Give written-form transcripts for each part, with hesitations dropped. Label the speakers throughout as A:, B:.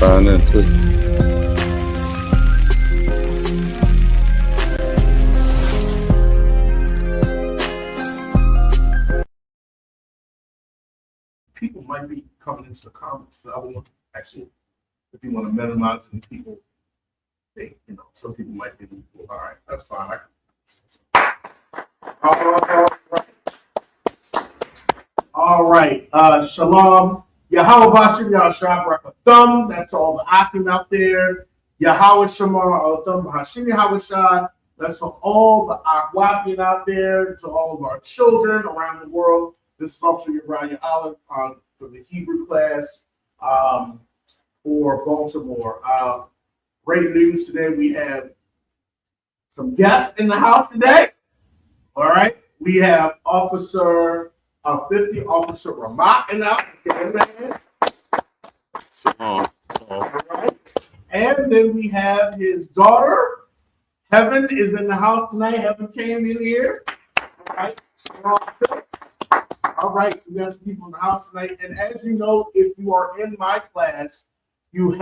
A: sign in too.
B: People might be coming into the comments. The other one, actually, if you want to minimize the people, some people might be. All right, that's fine. All right. Shalom. Yahweh Bashem Yahshua Barakathum. That's all the Akim out there. Yahweh Shamar Alathum Bahashim Yahweh. That's for all the Akwakim out there, to all of our children around the world. This is also Uriah Olive for the Hebrew class for Baltimore. Great news today. We have some guests in the house today. All right. We have Officer 50, Officer Ramat in the house. All right. And then we have his daughter. Heaven is in the house tonight. Heaven came in here. All right. All right, so we have some people in the house tonight, and as you know, if you are in my class, you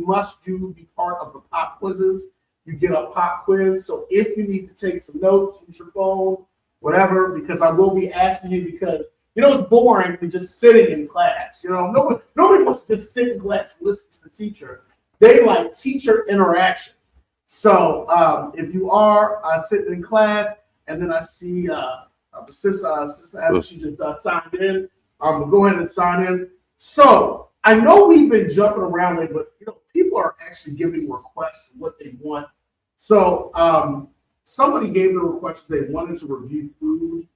B: must be part of the pop quizzes. You get a pop quiz, so if you need to take some notes, use your phone, whatever, because I will be asking you, because it's boring to just sitting in class. Nobody wants to just sit in class and listen to the teacher. They like teacher interaction. So if you are sitting in class, and then I see the sister Abby, she just signed in. We'll go ahead and sign in. So I know we've been jumping around lately, but people are actually giving requests of what they want. So somebody gave the request they wanted to review food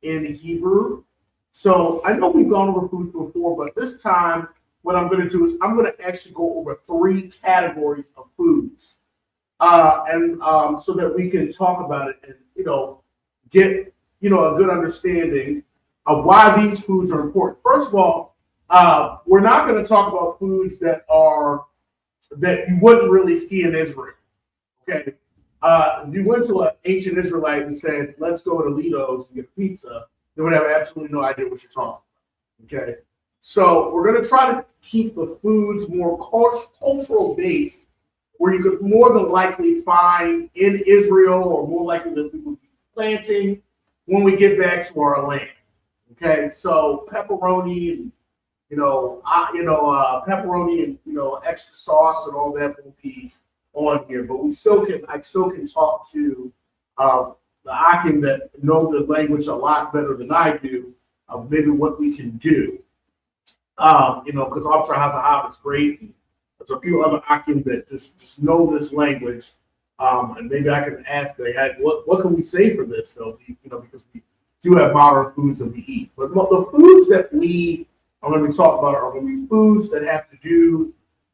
B: in Hebrew. So I know we've gone over food before, but this time what I'm going to do is I'm going to actually go over 3 categories of foods, and so that we can talk about it and get a good understanding of why these foods are important. First of all, we're not going to talk about foods that you wouldn't really see in Israel. Okay, if you went to an ancient Israelite and said, "Let's go to Lido's and get pizza," they would have absolutely no idea what you're talking about. Okay, so we're going to try to keep the foods more cultural based, where you could more than likely find in Israel, or more likely that we would be planting when we get back to our land. Okay, so pepperoni and pepperoni and extra sauce and all that will be on here, but I still can talk to the Akim that know the language a lot better than I do of maybe what we can do. Because Officer Hazahab is great. And there's a few other Akim that just know this language. And maybe I can ask, what can we say for this, though? Because we do have modern foods that we eat. But the foods that we are going to be talking about are going to be foods that have to do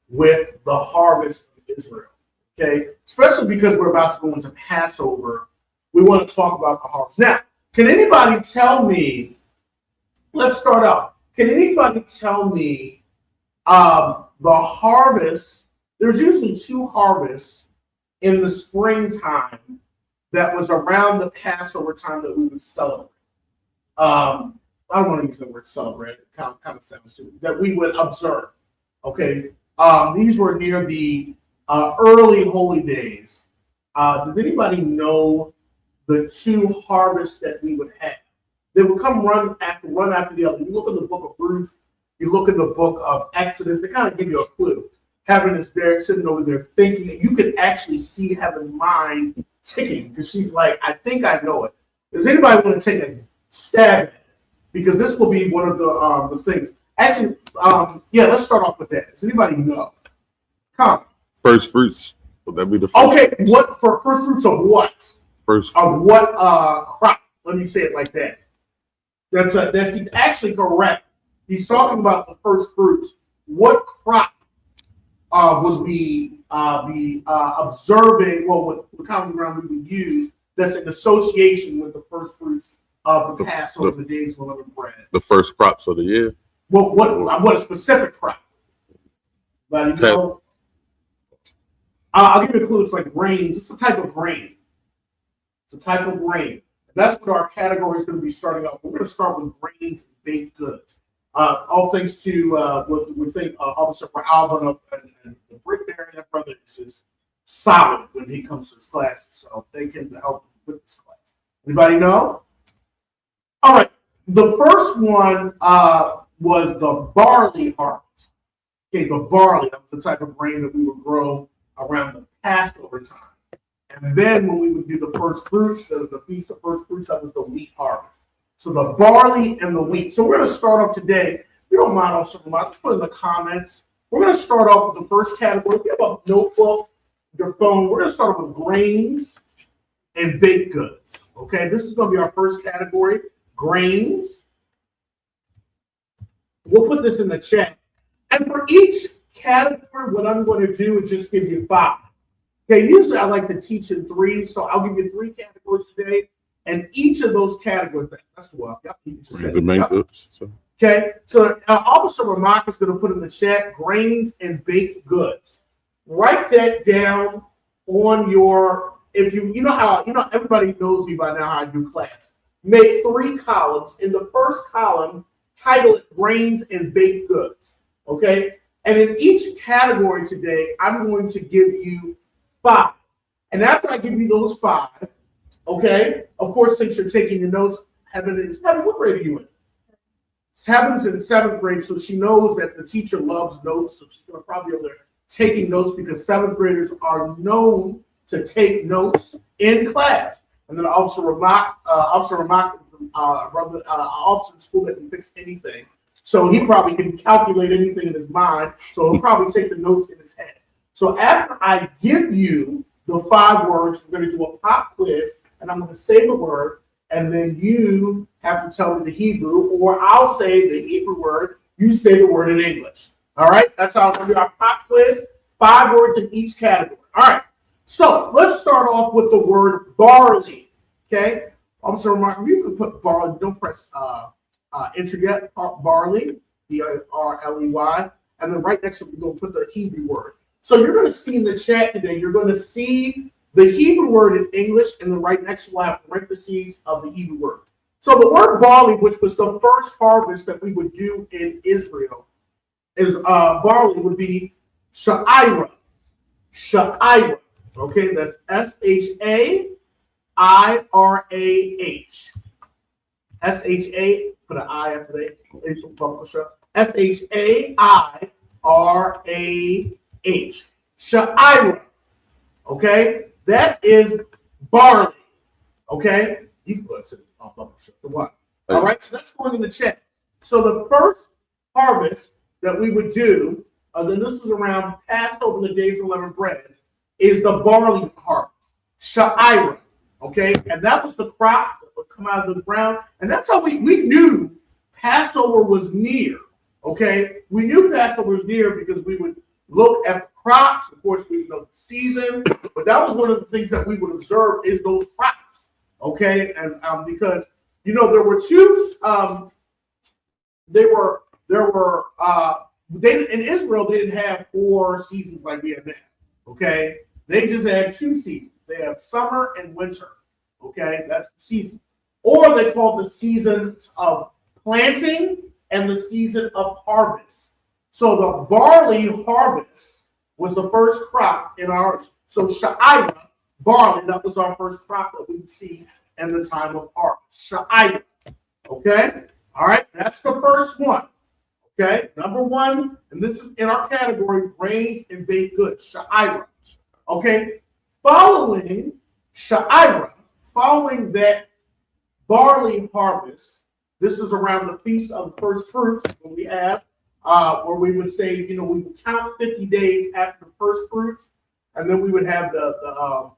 B: with the harvest of Israel. Okay? Especially because we're about to go into Passover, we want to talk about the harvest. Now, can anybody tell me, let's start out. Can anybody tell me the harvest? There's usually 2 harvests in the springtime that was around the Passover time that we would celebrate. I don't want to use the word celebrate. It kind of sounds too, that we would observe. Okay. These were near the early holy days. Does anybody know the 2 harvests that we would have? They would come run after the other. You look in the book of Ruth, you look in the book of Exodus, they kind of give you a clue. Heaven is there, sitting over there thinking, and you could actually see Heaven's mind ticking, because she's like, I think I know it. Does anybody want to take a stab at it? Because this will be one of the things. Actually, let's start off with that. Does anybody know? Come.
A: First fruits. Would that be the first?
B: Okay, what for first fruits of what?
A: First fruit.
B: Of what crop? Let me say it like that. That's actually correct. He's talking about the first fruits. What crop would be observing? Well, what common ground we would use that's in association with the first fruits of the Passover, the days of unleavened bread.
A: The first crops of the year.
B: What a specific crop? But I'll give you a clue. It's like grains. It's a type of grain. That's what our category is going to be starting off. We're going to start with grains and baked goods. All thanks to we think Officer for Alvin and the Brickberry, that brother is solid when he comes to his classes, so they can help with this class. Anybody know? All right. The first one was the barley harvest. Okay, the barley, that was the type of grain that we would grow around the Passover time. And then when we would do the first fruits, the Feast of First Fruits, that was the wheat harvest. So the barley and the wheat. So we're going to start off today. If you don't mind, also, just put in the comments. We're going to start off with the first category. If you have a notebook, your phone, we're going to start off with grains and baked goods. Okay, this is going to be our first category, grains. We'll put this in the chat. And for each category, what I'm going to do is just give you 5. Okay, usually I like to teach in 3, so I'll give you 3 categories today. And each of those categories, that's what Okay, so Officer Ramak is going to put in the chat grains and baked goods. Write that down on your, if you know how, everybody knows me by now how I do class. Make 3 columns. In the first column, title it grains and baked goods. Okay, and in each category today, I'm going to give you 5. And after I give you those 5, okay, of course, since you're taking the notes, Heaven, what grade are you in? Heaven's in 7th grade, so she knows that the teacher loves notes, so she's going to probably be over there taking notes because 7th graders are known to take notes in class. And then Officer Ramak, brother, officer in school that can fix anything. So he probably can calculate anything in his mind, so he'll probably take the notes in his head. So after I give you the 5 words, we're going to do a pop quiz, and I'm going to say the word, and then you have to tell me the Hebrew, or I'll say the Hebrew word, you say the word in English. All right? That's how we're going to do our pop quiz, 5 words in each category. All right. So let's start off with the word barley. Okay? Officer Mark, you can put barley, don't press enter yet, barley, B-R-L-E-Y, and then right next to it, we're going to put the Hebrew word. So you're going to see in the chat today, you're going to see the Hebrew word in English, and then right next to we'll have parentheses of the Hebrew word. So the word barley, which was the first harvest that we would do in Israel, is barley would be sha'ira. Sha'ira. Okay, that's S-H-A-I-R-A-H. S-H-A, put an I after that. S-H-A-I-R-A-H. Sha'ira. Okay, that is barley. Okay, you can put it on the one. All right, so that's going in the chat. So the first harvest that we would do, then this is around Passover, the days of unleavened bread, is the barley harvest, sha'ira. Okay, and that was the crop that would come out of the ground, and that's how we knew Passover was near. Okay, we knew Passover was near because we would look at the crops. Of course, we know the season, but that was one of the things that we would observe is those crops. Okay, and because there were 2. In Israel they didn't have 4 seasons like we have now. Okay, they just had 2 seasons. They have summer and winter. Okay, that's the season, or they call the seasons of planting and the season of harvest. So the barley harvest was the first crop in our, so sha'ira, barley, that was our first crop that we would see in the time of harvest. Sha'ira. Okay? All right, that's the first one. Okay, number 1, and this is in our category, grains and baked goods, sha'ira. Okay, following sha'ira, following that barley harvest, this is around the Feast of the First Fruits, when we have where we would say, we would count 50 days after the first fruits, and then we would have the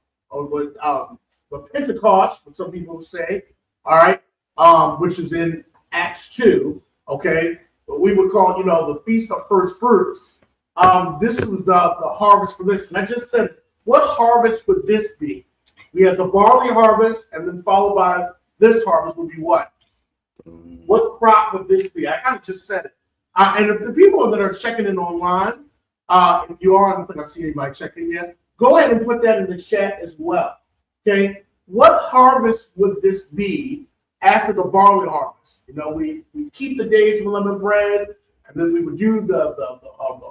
B: Pentecost, what some people would say, all right, which is in Acts 2, okay, but we would call, the Feast of First Fruits. This was the harvest for this, and I just said, what harvest would this be? We had the barley harvest, and then followed by this harvest would be what? What crop would this be? I kind of just said it. And if the people that are checking in online, if you are, I don't think I've seen anybody checking yet, go ahead and put that in the chat as well. Okay, what harvest would this be after the barley harvest. You know, we keep the days of unleavened bread, and then we would do the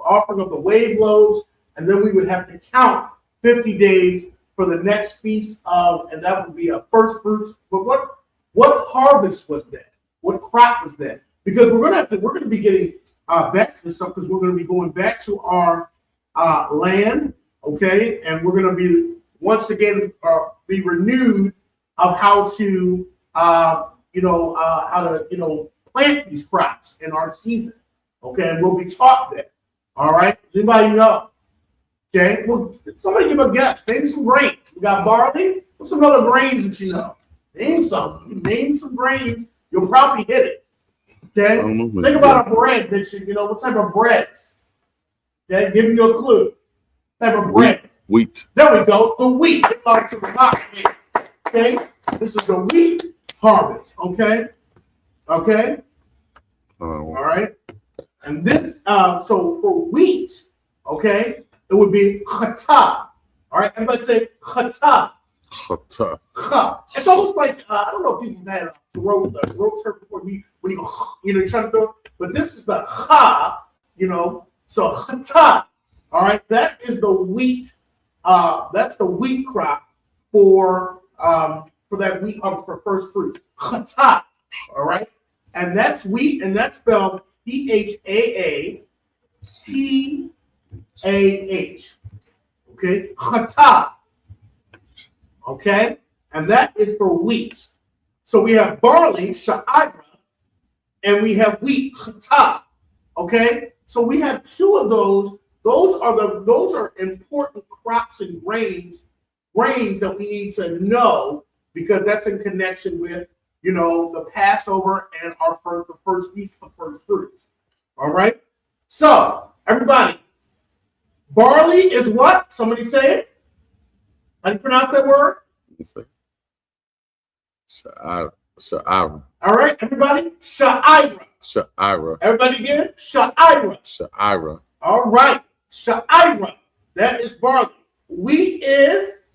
B: offering of the wave loaves, and then we would have to count 50 days for the next feast of, and that would be a first fruits. But what harvest was that? What crop was that? Because we're gonna be getting back to this stuff, because we're gonna be going back to our land, okay, and we're gonna be once again be renewed of how to plant these crops in our season, okay, and we'll be taught that. All right, does anybody know? Okay, well, somebody give a guess. Name some grains. We got barley. What's some other grains that you know? Name some. Name some grains. You'll probably hit it. Okay. Think about a bread that you know. What type of breads? Okay, giving you a clue. What type of bread?
A: Wheat.
B: There we go. The wheat. Okay. This is the wheat harvest. Okay. Okay. All right. And this. So for wheat, okay. It would be chata. All right, everybody say chata.
A: Chata.
B: Cha. It's almost like I don't know if you've had a throat hurt before when you go, you're trying to throw, but this is the cha, so chata. All right, that is the wheat. That's the wheat crop for that wheat for first fruits. Chata. All right, and that's wheat, and that's spelled CHAATAH. Okay, chata. Okay, and that is for wheat. So we have barley, sha'ira, and we have wheat, chata. Okay, so we have two of those. Those are important crops and grains that we need to know, because that's in connection with the Passover and the first feast of first fruits. All right, so everybody. Barley is what? Somebody say it. How do you pronounce that word?
A: Sha'ira.
B: All right, everybody. Sha'ira.
A: Sha'ira.
B: Everybody again. Sha'ira.
A: Sha'ira.
B: All right. Sha'ira. That is barley. Wheat is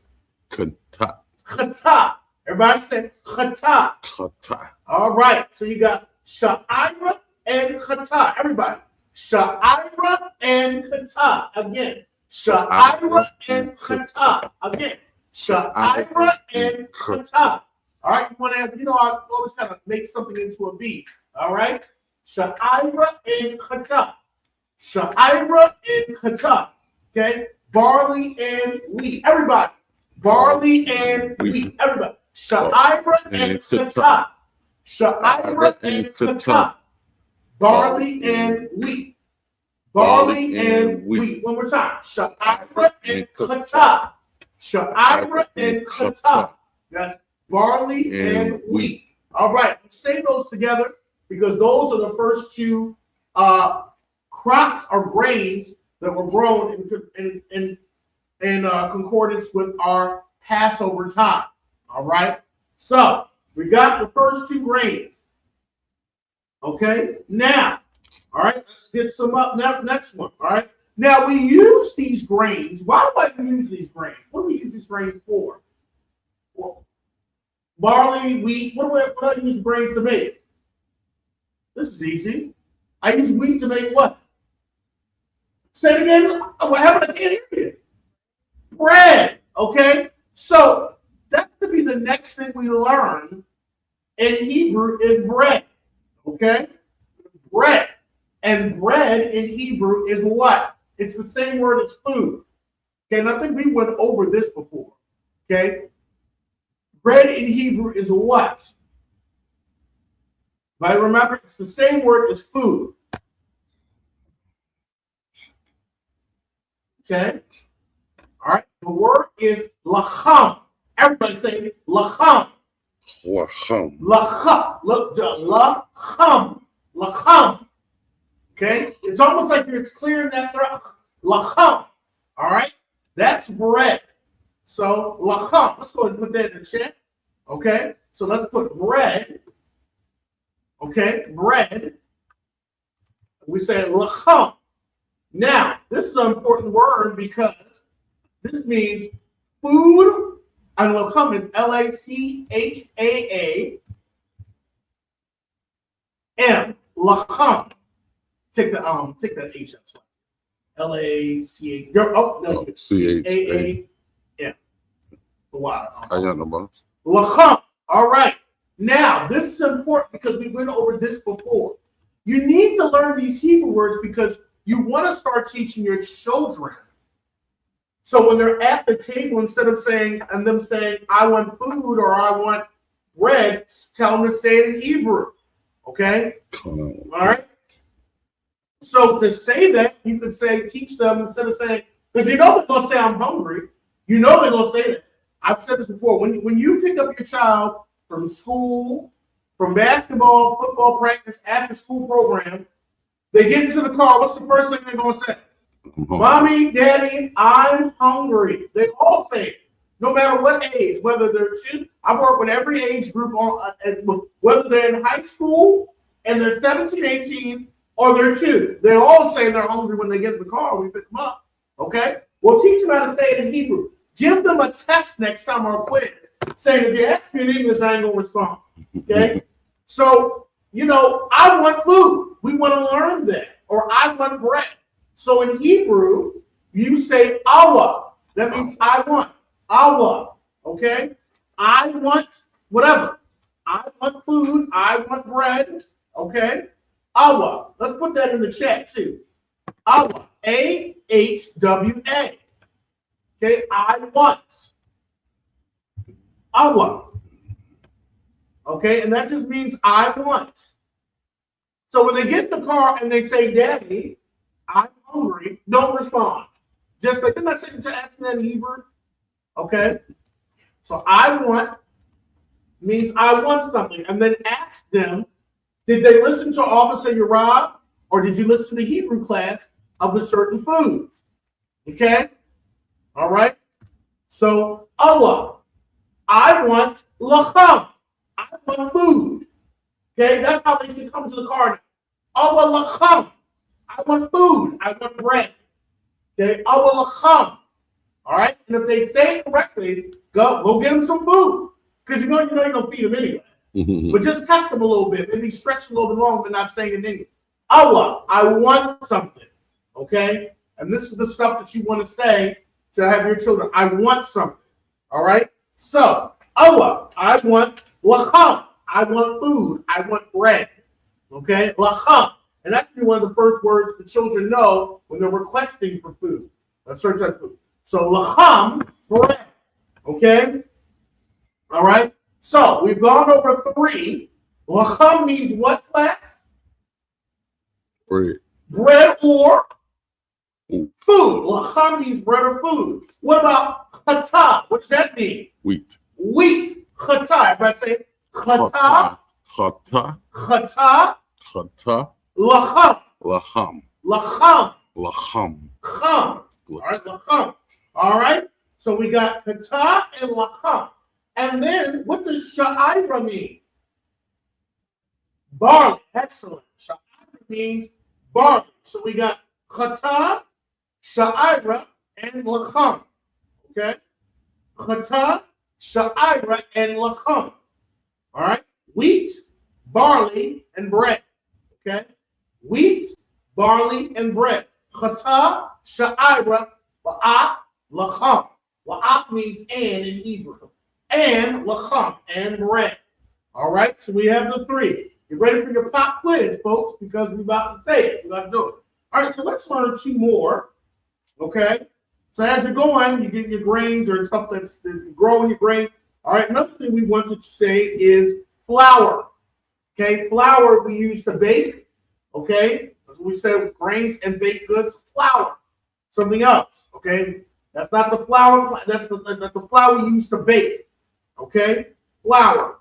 A: Chata.
B: chata. Everybody say chata.
A: Chata.
B: All right. So you got sha'ira and chata. Everybody. Sha'ira and chata. Again. Sha'ira and chata. Again. Sha'ira and chata. All right. You want to have, I always kind of make something into a beat. All right. Sha'ira and chata. Sha'ira and chata. Okay. Barley and wheat. Everybody. Barley and wheat. Everybody. Sha'ira and chata. Sha'ira and chata. Barley and wheat. Barley and wheat. One more time. Sha'ira and chata. Sha'ira and chata. That's barley and wheat. All right. Let's say those together, because those are the first two crops or grains that were grown in concordance with our Passover time. All right. So we got the first two grains. Okay, now, all right, let's get some up next one. All right, now we use these grains. Why do I use these grains? What do we use these grains for? Well, barley, wheat. What do I use grains to make? This is easy. I use wheat to make what? Say it again. What happened? I can't hear you. Bread. Okay, so that's to be the next thing we learn in Hebrew is bread. Okay, bread. And bread in Hebrew is what? It's the same word as food. Okay, and I think we went over this before. Okay, bread in Hebrew is what? But remember, it's the same word as food. Okay, all right, the word is lacham. Everybody say lacham.
A: Lacham.
B: Lacham. Look, lacham. Lacham. Okay? It's almost like it's clearing that throat. Lacham. All right? That's bread. So, lacham. Let's go ahead and put that in the chat. Okay? So, let's put bread. Okay? Bread. We say lacham. Now, this is an important word because this means food. And lacham is Lachaa, M. Lacham. Take that H out. L-A-C-H. Oh, no. C-A-A-M. The water.
A: I got no boss.
B: Lacham. All right. Now, this is important because we went over this before. You need to learn these Hebrew words because you want to start teaching your children. So when they're at the table, instead of saying, I want food or I want bread, tell them to say it in Hebrew. Okay? All right? So to say that, you could say, teach them instead of saying, because you know they're going to say, I'm hungry. You know they're going to say that. I've said this before. When you pick up your child from school, from basketball, football practice, after school program, they get into the car. What's the first thing they're going to say? Mommy, Daddy, I'm hungry. They all say it, no matter what age, whether they're two. I work with every age group, whether they're in high school and they're 17, 18, or they're two. They all say they're hungry when they get in the car. We pick them up. Okay? Well, teach them how to say it in Hebrew. Give them a test next time or a quiz saying, if you ask me in English, I ain't going to respond. Okay? So, I want food. We want to learn that. Or I want bread. So in Hebrew, you say awa. That means I want. Awa. Okay? I want whatever. I want food. I want bread. Okay? Awa. Let's put that in the chat too. Awa. A-H-W-A. Okay? I want. Awa. Okay? And that just means I want. So when they get in the car and they say, Daddy, I'm hungry, don't respond. Just like, didn't I say to ask them in Hebrew? Okay. So I want means I want something. And then ask them, did they listen to Officer Yerab or did you listen to the Hebrew class of the certain foods? Okay. All right. So Allah, I want lacham. I want food. Okay. That's how they should come to the car. Allah lacham. I want food. I want bread. Okay, awalacham. All right, and if they say it correctly, go get them some food because you're gonna feed them anyway. But just test them a little bit, maybe stretch a little bit longer than not saying in English. Allah, I want something. Okay, and this is the stuff that you want to say to have your children. I want something. All right. So Allah, I want lacham. I want food. I want bread. Okay, lacham. And that's one of the first words the children know when they're requesting for food, a certain type of food. So lacham, bread. Okay? All right? So we've gone over 3. Lacham means what, class?
A: Bread.
B: Bread or food. Lacham means bread or food. What about chata? What does that mean?
A: Wheat.
B: Wheat. Chata. Everybody say chata.
A: Chata.
B: Chata.
A: Chata.
B: Lacham.
A: Lacham.
B: Lacham.
A: Lacham.
B: Cham. All right, lacham. All right. So we got kata and lacham. And then what does sha'ira mean? Barley. Excellent. Sha'ira means barley. So we got kata, sha'ira, and lacham. Okay. Kata, sha'ira, and lacham. All right. Wheat, barley, and bread. Okay. Wheat, barley, and bread. Chata, sha'ira, wa'ach, lacham. Wa'ach means and in Hebrew. And lacham, and bread. All right, so we have the 3. Get ready for your pop quiz, folks, because we're about to say it. We're about to do it. All right, so let's learn 2 more. Okay. So as you're going, you get your grains or stuff that's growing your grain. All right, another thing we wanted to say is flour. Okay, flour we use to bake. Okay, as we said, grains and baked goods, flour. Something else. Okay, that's not the flour. That's the flour we use to bake. Okay, flour.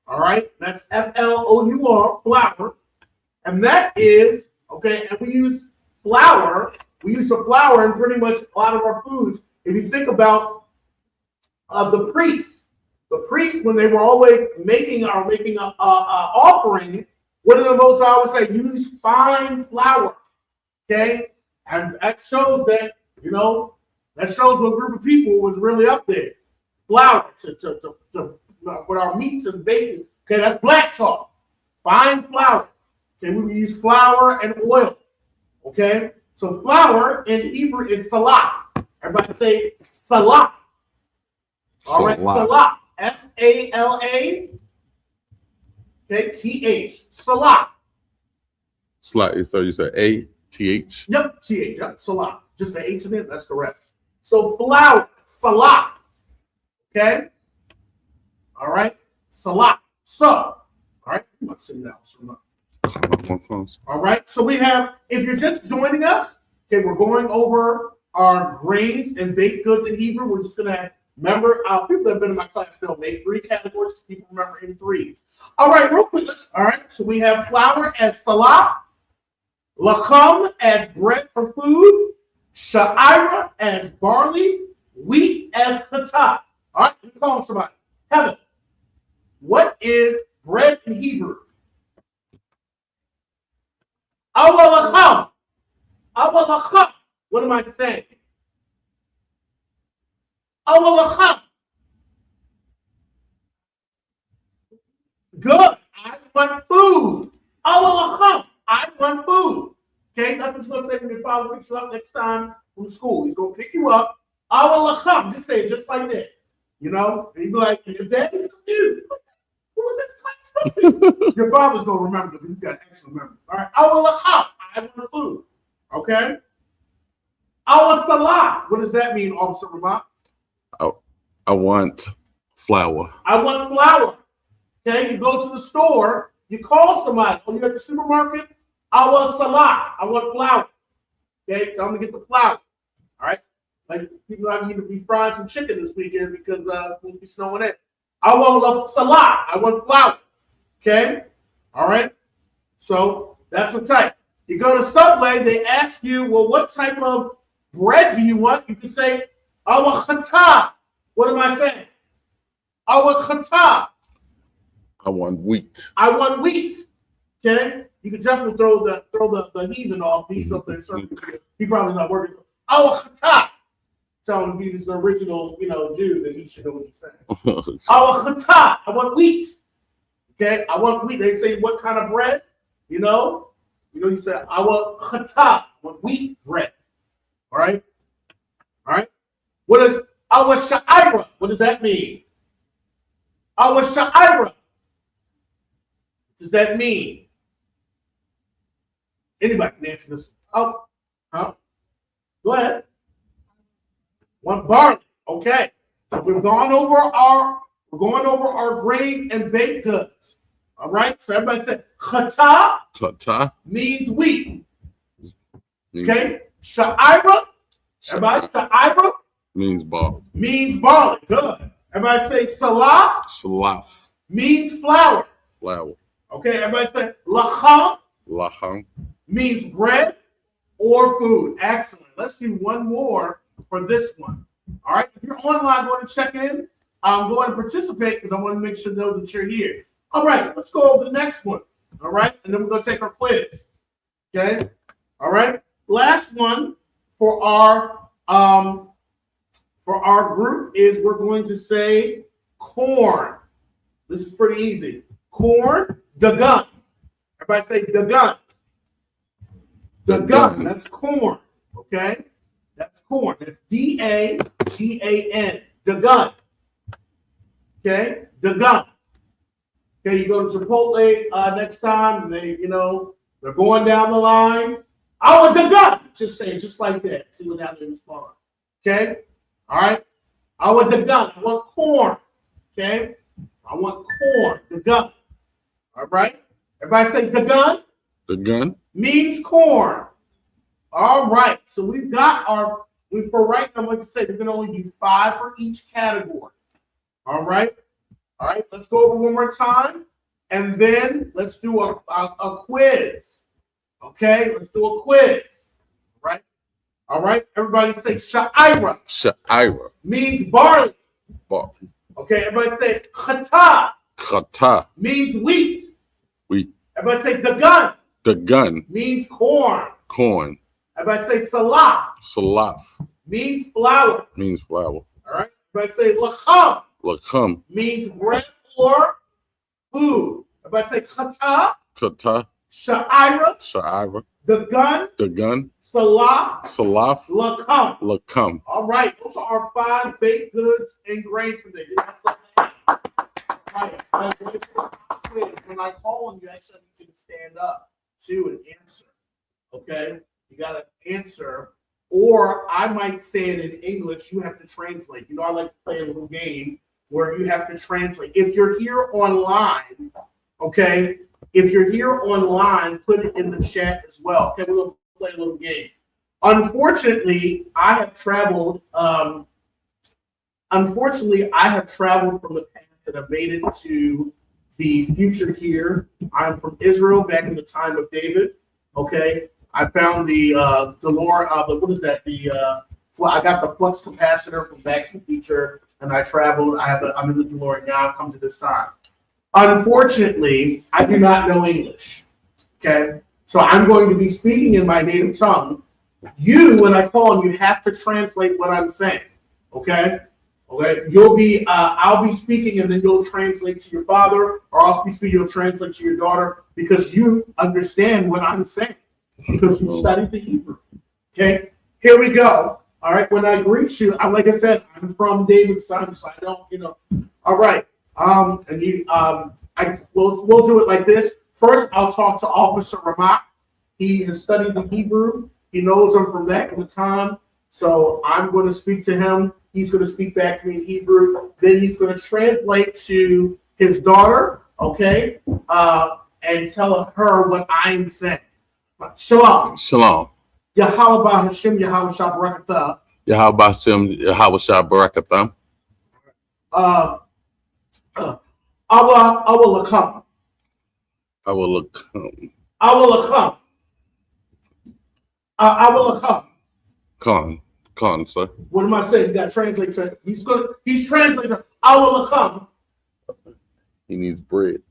B: All right, that's F-L-O-U-R, flour, and that is okay. And we use flour. We use the flour in pretty much a lot of our foods. If you think about the priests when they were always making an offering. What are the most I always say? Use fine flour, okay? And that shows that, that shows what group of people was really up there. Flour to with our meats and bacon. Okay, that's black talk. Fine flour. Okay, we use flour and oil. Okay, so flour in Hebrew is salah. Everybody say salah. All right, salah. S-A-L-A. Okay, T-H. Salah.
A: Slightly. So you said A-T-H.
B: Yep, T-H. Yep, salah. Just the H in it. That's correct. So flour, salah. Okay. All right, salah. So, all right, I'm not sitting down. All right, so we have, if you're just joining us, okay, we're going over our grains and baked goods in Hebrew. We're just going to remember, people that have been in my class know make 3 categories. People remember in 3s. All right, real quick. All right, so we have flour as salah, lacham as bread for food, sha'ira as barley, wheat as chatah. All right, let me call on somebody. Heaven, what is bread in Hebrew? Awalacham. Awalacham. What am I saying? Awalacham. Good. I want food. Awalacham. I want food. Okay, that's what he's going to say when your father picks you up next time from school. He's going to pick you up. Awalacham. Just say it just like that. You know? And he'd be like, your dad is confused. Who was in the class? Your father's going to remember because he's got excellent memory. All right. Awalacham. I want food. Okay? Our salah. What does that mean, Officer Ramah?
A: I want flour.
B: I want flour. Okay? You go to the store, you call somebody. Oh, you're at the supermarket? Our salah. I want flour. Okay? Tell them to get the flour. All right? Like, people I need to be frying some chicken this weekend because it's supposed to be snowing in. I want salah. I want flour. Okay? All right? So, that's the type. You go to Subway, they ask you, well, what type of bread do you want? You can say, our chatah. What am I saying? Our chatah.
A: I want wheat.
B: I want wheat. Okay? You can definitely throw the heathen off. He's up there. He probably not working. Our chatah. Tell him if he's the original, Jew, then he should know what he's saying. Our chatah. I want wheat. Okay? I want wheat. They say, what kind of bread? You said, I want chatah, want wheat bread. All right? All right? What is our sha'ira? What does that mean? Our sha'ira. What does that mean? Anybody can answer this. Oh, huh? Go ahead. One barley. Okay. So we're going over our grains and baked goods. All right, so everybody said chatah.
A: Chatah
B: means wheat. Okay, sha'ira. Everybody, sha'ira
A: means barley.
B: Means barley. Good. Everybody say salah.
A: Salah
B: means flour.
A: Flour.
B: Okay, everybody say lacham.
A: Lacham
B: means bread or food. Excellent. Let's do one more for this one. All right, if you're online, go ahead and check in. Go ahead and participate because I want to make sure that you're here. All right, let's go over the next one. All right, and then we're going to take our quiz. Okay. All right. Last one for our group is we're going to say corn. This is pretty easy. Corn, dagan. Everybody say dagan. Dagan. That's corn. Okay. That's corn. That's D-A-G-A-N. Dagan. Okay. Dagan. Okay, you go to Chipotle next time, and they're going down the line. I want dagan. Just say it just like that. See what that means. Okay? All right? I want dagan. I want corn. Okay? I want corn. Dagan. All right? Everybody say dagan.
A: Dagan
B: means corn. All right. So we've got for right now, like I said, we're going to only do 5 for each category. All right? All right, let's go over one more time, and then let's do a quiz. Okay, let's do a quiz. All right, everybody say sha'ira.
A: Sha'ira
B: means barley.
A: Barley.
B: Okay, everybody say chatah.
A: Chatah
B: means wheat.
A: Wheat.
B: Everybody say dagan.
A: Dagan
B: means corn.
A: Corn.
B: Everybody say salah.
A: Salah
B: means flour.
A: means flour.
B: All right, everybody say lacham.
A: Lacham
B: means bread or food. Everybody say chatah.
A: Chatah
B: Sha'ira,
A: Sha'ira,
B: the gun, Salah,
A: Salaf,
B: Lakam.
A: Lakam.
B: All right, those are our 5 baked goods and grains today. Right. When I call on you, actually need you to stand up too and answer. Okay? You got to answer. Or I might say it in English. You have to translate. You know, I like to play a little game where you have to translate. If you're here online, okay? If you're here online, put it in the chat as well. Okay, we're going to play a little game. Unfortunately, I have traveled. I have traveled from the past and I've made it to the future here. I'm from Israel back in the time of David. Okay, I found the DeLorean. What is that? I got the flux capacitor from Back to the Future, and I traveled. I'm in the DeLorean now. I've come to this time. Unfortunately, I do not know English. Okay, so I'm going to be speaking in my native tongue. You, when I call on you, have to translate what I'm saying. Okay. Okay. I'll be speaking, and then you'll translate to your father, or I'll be speaking. You'll translate to your daughter because you understand what I'm saying because you studied the Hebrew. Okay. Here we go. All right. When I greet you, like I said, I'm from David's time, so I don't, All right. We'll do it like this. First, I'll talk to Officer Ramat. He has studied the Hebrew. He knows I'm from back in the time. So I'm going to speak to him. He's going to speak back to me in Hebrew. Then he's going to translate to his daughter, okay, and tell her what I'm saying. Shalom.
A: Shalom.
B: Yahweh Hashem Yahweh Shabarakatah.
A: Yahweh Hashem Yahweh Shabarakatah.
B: Awa Lakam.
A: I will look.
B: Awa Lakam. Awa Lakam.
A: Con, sir.
B: What am I saying? You got to translate to. He's translating. Awa Lakam.
A: He needs bread.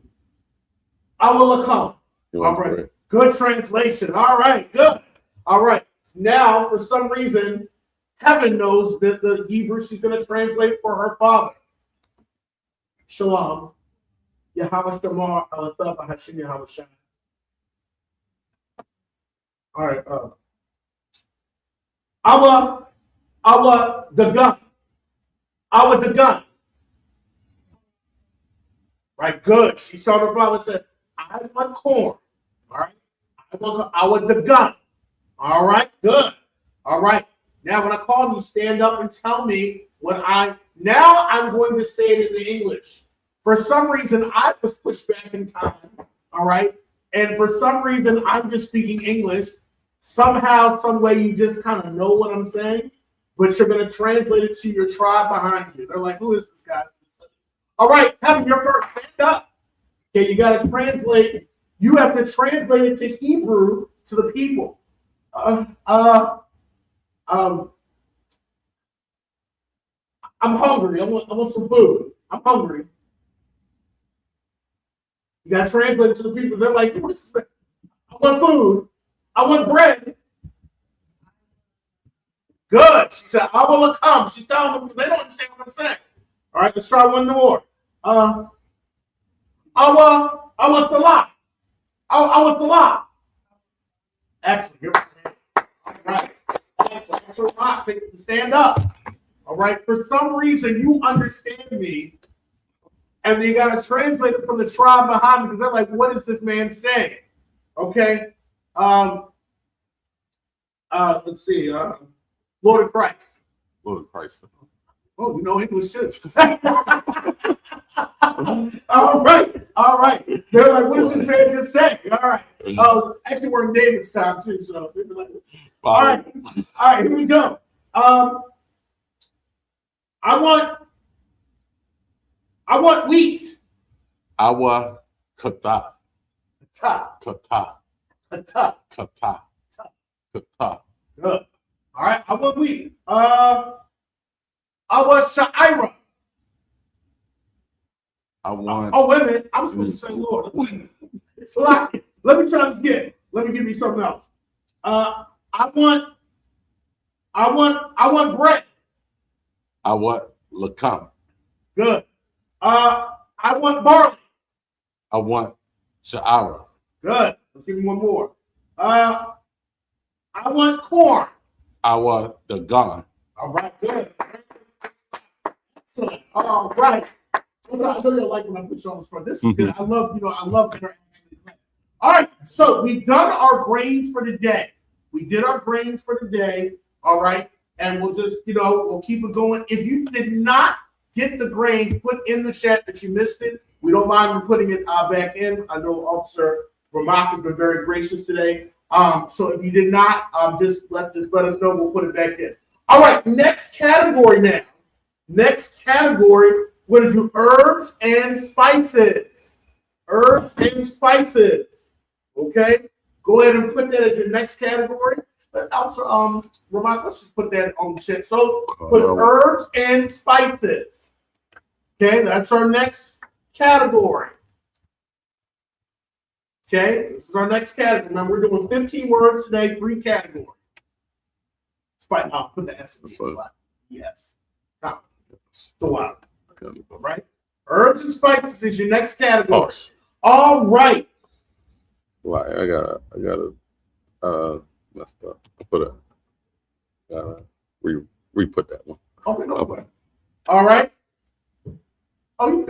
B: Awa Lakam. All right. Bread. Good translation. All right. Good. All right. Now, for some reason, heaven knows that the Hebrew she's going to translate for her father. Shalom. Yahweh Shamar Alatha Bahashim Yahweh Shah. All right. Our the gun. Right, good. She saw her father and said, I want corn. All right. I want the gun. All right, good. All right. Now when I call you, stand up and tell me now I'm going to say it in the English. For some reason, I was pushed back in time. All right. And for some reason, I'm just speaking English. Somehow, some way, you just kind of know what I'm saying, but you're going to translate it to your tribe behind you. They're like, who is this guy? All right, Kevin, you're first. Stand up. Okay, you got to translate. You have to translate it to Hebrew to the people. I'm hungry. I want some food. I'm hungry. You got to translate it to the people. They're like, what is this? I want food. I want bread. Good. She said, I will come. She's telling them because they don't understand what I'm saying. All right, let's try one more. I was the lot. I was the lot. Excellent. All right. Excellent. That's a lot. Stand up. All right. For some reason, you understand me, and you got to translate it from the tribe behind me because they're like, what is this man saying? Okay. Let's see. Lord of Christ.
A: Lord of Christ.
B: Oh, you know English too. All right. All right. They're like, what does this man just say? All right. Actually, we're in David's time too, so like, all right. All right, here we go. I want wheat.
A: Awa kata.
B: Kata.
A: Kata.
B: Kata.
A: Kata. Kata.
B: Good. All right, I want wheat. I want sha'ira.
A: I want.
B: Oh, wait a minute. I'm supposed to say Lord. It's like, let me try this again. Let me give you something else. I want bread.
A: I want lakam.
B: Good. I want barley.
A: I want sha'ara.
B: Good. Let's give me one more. I want corn.
A: I want the gun.
B: All right, good. Excellent. All right. I know you'll like when I put you on the spot. This is good. I love interacting. All right, so we've done our grains for the day. We did our grains for the day. All right, and we'll just, we'll keep it going. If you did not get the grains, put in the chat that you missed it. We don't mind putting it back in. I know Officer Ramak has been very gracious today. So if you did not, just let us know. We'll put it back in. All right, next category now. Next category, we're going to do herbs and spices. Herbs and spices. Okay? Go ahead and put that as your next category. But also, Ramak, let's just put that on the chat. So put herbs and spices. Okay, that's our next category. Okay, this is our next category. Remember, we're doing 15 words today, 3 categories. Spice. I'll put the S in the slide. Yes. Now, so out. All right. Herbs and spices is your next category. All right.
C: Well, I gotta messed up. Re-put that one.
B: Okay, no problem. All right. Oh, you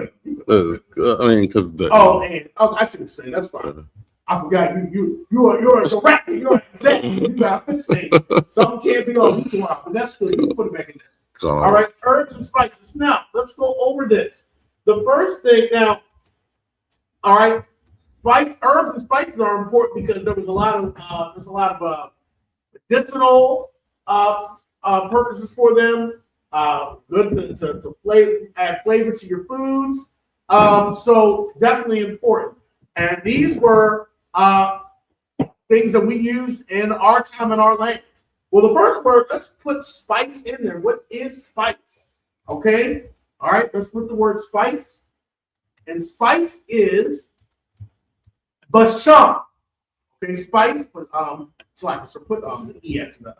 B: good.
C: I mean, because the
B: I see what you're saying. That's fine. I forgot you're a director. You're an executive. You got to fix things. Some can't be on YouTube, but that's good. You can put it back in there. All right, herbs and spices. Now let's go over this. The first thing now. All right, herbs and spices are important because there's a lot of medicinal purposes for them. Good to add flavor to your foods. So definitely important. And these were things that we use in our time in our land. Well, the first word, let's put spice in there. What is spice? Okay. All right. Let's put the word spice. And spice is basham. Okay. Spice. But so put the E after that.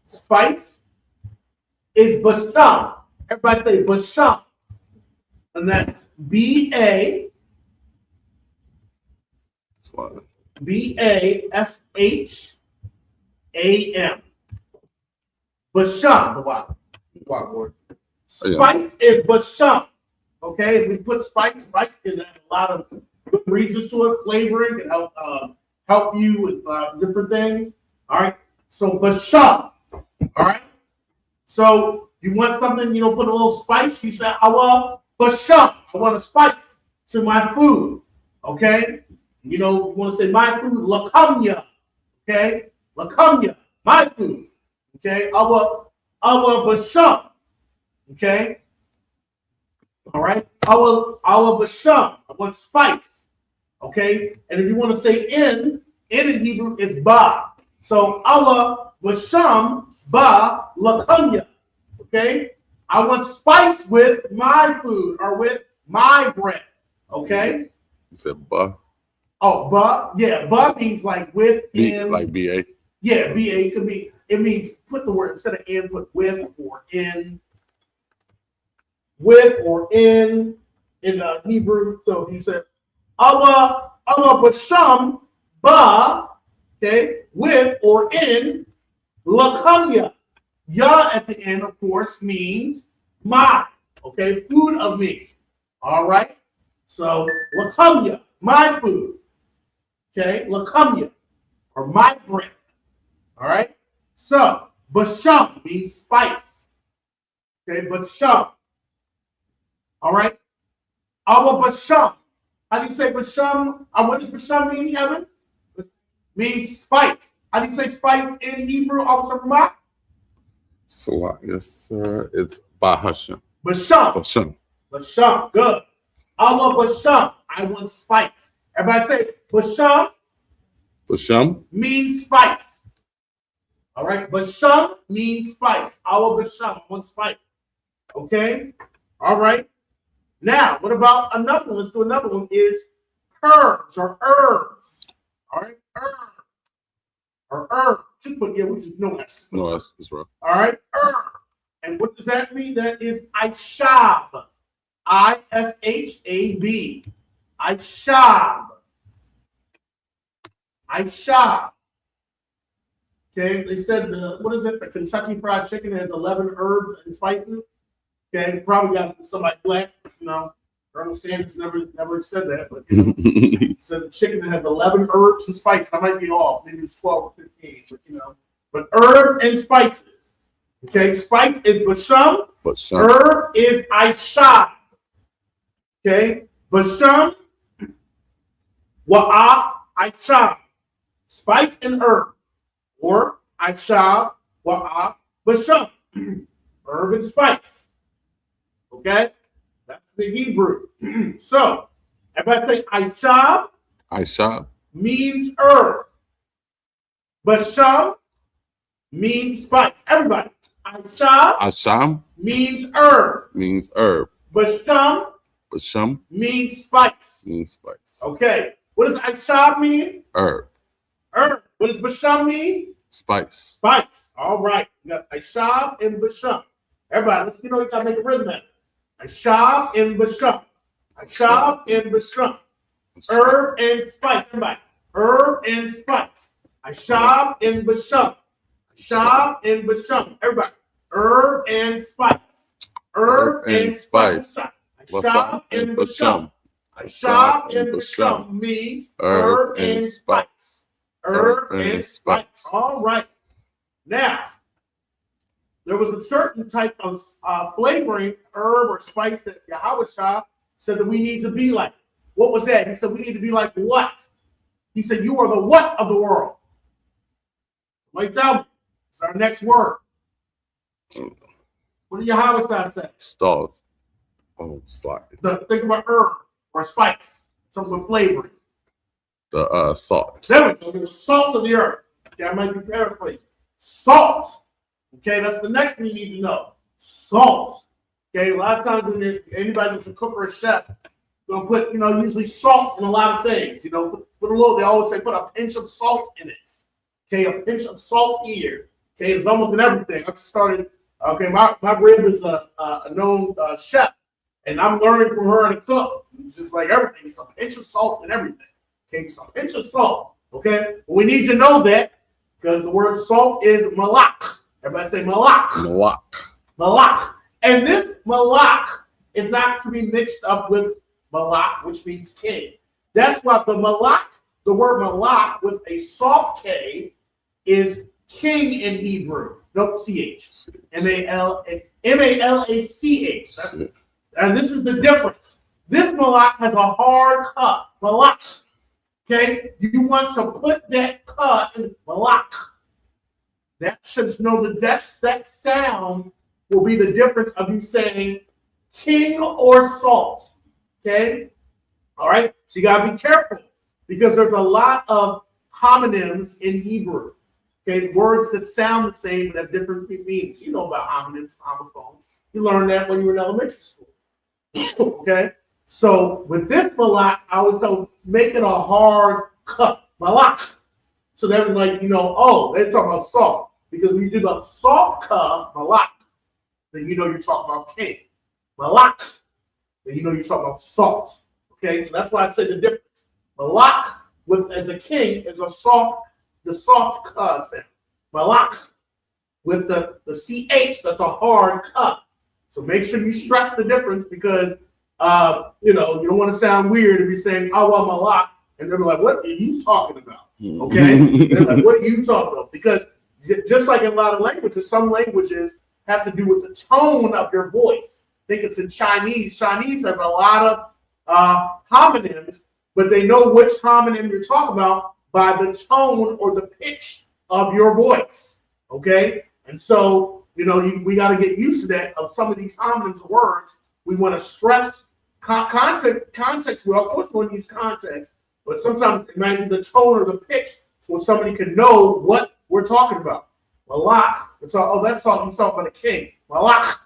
B: Spice is basham. Everybody say basham. And that's B-A-S-H-A-M. Basham, the water word. Spice is basham. Okay, we put spice can have a lot of good reasons to it. Flavoring can help you with different things. All right, so basham. All right, so you want something, put a little spice. You say, I want basham. I want a spice to my food. Okay, you want to say my food, lakamya. Okay, lakamya, my food. Okay, I want basham. Okay, all right, I want basham. I want spice. Okay, and if you want to say in Hebrew is ba. So Allah basham ba lakamya. Okay, I want spice with my food or with my bread. Okay.
C: You said ba.
B: Oh, ba. Yeah, ba means like with in.
C: Like B-A.
B: Yeah, B-A could be. It means put the word instead of in, put with or in. With or in Hebrew. So you said Allah basham ba. Okay, with or in lakamya. Ya at the end, of course, means my. Okay, food of me. All right. So lakamya, my food. Okay, lakamya, or my bread. All right. So basham means spice. Okay, basham. All right. Our basham. How do you say basham? What does basham mean, Kevin? It means spice. How do you say spice in Hebrew?
C: So yes, sir. It's bahasham.
B: Basham. Basham. Good. Allah basham. I want spice. Everybody say basham.
C: Basham
B: means spice. All right. Basham means spice. Allah basham. I want spice. Okay. All right. Now, what about another one? Let's do another one. Is herbs or herbs. All right. Herbs. Or herb. Just put, we just know that.
C: No, that's right.
B: All right. Herb. And what does that mean? That is Ishab. I-S-H-A-B. Ishab. Aisha. Okay, they said the Kentucky Fried Chicken has 11 herbs and spices. Okay, probably got somebody black, Colonel Sanders never said that, but said the chicken that has 11 herbs and spices. I might be off, maybe it's 12 or 15, but herbs and spices. Okay, spice is basham, herb is aisha. Okay, basham, wa'af, aisha. Spice and herb, or aisha, wa'af, basham, herb and spice. Okay, that's the Hebrew. So, everybody say aisha.
C: Aisha
B: Means herb. Basham means spice. Everybody. Aisha
C: Asham
B: means herb.
C: means herb.
B: Basham
C: Basham
B: means spice.
C: means spice.
B: Okay. What does Aisha mean?
C: Herb.
B: Herb. What does Basham mean?
C: Spice.
B: Spice. All right. You got Aisha and Basham. Everybody, you got to make a rhythm at it. Aisha and Basham. Aisha and Basham. Herb and spice. Everybody. Herb and spice. Aisha and Basham. Aisha and Basham. Everybody. Herb and spice. Herb and spice. Aisha and Basham. Aisha and Basham means herb and spice. Herb and spice. All right. Now, there was a certain type of flavoring, herb or spice that Yahweh said that we need to be like. What was that? He said we need to be like what? He said you are the what of the world. Wait, tell me. It's our next word. What did Yahweh say?
C: Stalls. Oh, slide.
B: Think about herb or spice. Something with flavoring.
C: The salt.
B: There we go. The salt of the earth. Okay, I might be paraphrasing. Salt. Okay, that's the next thing you need to know. Salt. Okay, a lot of times when anybody that's a cook or a chef, they'll put, usually salt in a lot of things. Put a little, they always say put a pinch of salt in it. Okay, a pinch of salt here. Okay, it's almost in everything. I just started, my rib is a known chef, and I'm learning from her and a cook. It's just like everything. It's a pinch of salt in everything. Okay, it's a pinch of salt. Okay, we need to know that because the word salt is malak. Everybody say malak.
C: Malak.
B: Malak. And this malak is not to be mixed up with malak, which means king. That's what the word malak with a soft K is king in Hebrew. Nope, CH. M-A-L-A-C-H. And this is the difference. This malak has a hard cut. Malak. Okay? You want to put that cut in malak. That should know that sound will be the difference of you saying king or salt. Okay? All right? So you got to be careful because there's a lot of homonyms in Hebrew. Okay? Words that sound the same but have different meanings. You know about homonyms, homophones. You learned that when you were in elementary school. Okay? So with this malak, I was going to make it a hard cut. Malak. So that was like, they're talking about salt. Because when you do the soft cut, malak, then you're talking about king. Malak, then you're talking about salt. Okay, so that's why I say the difference. Malak as a king is the soft cut sound. Malak with the CH, that's a hard cut. So make sure you stress the difference because you don't want to sound weird if you're saying awa malak, and they're like, what are you talking about? Okay? They're like, what are you talking about? Because just like in a lot of languages, some languages have to do with the tone of your voice. I think it's in Chinese. Chinese has a lot of homonyms, but they know which homonym you're talking about by the tone or the pitch of your voice. Okay? And so, we got to get used to that of some of these homonyms of words. We want to stress context. Well, of course, we want to use context, but sometimes it might be the tone or the pitch so somebody can know what we're talking about. Malak. He's talking about a king. Malak.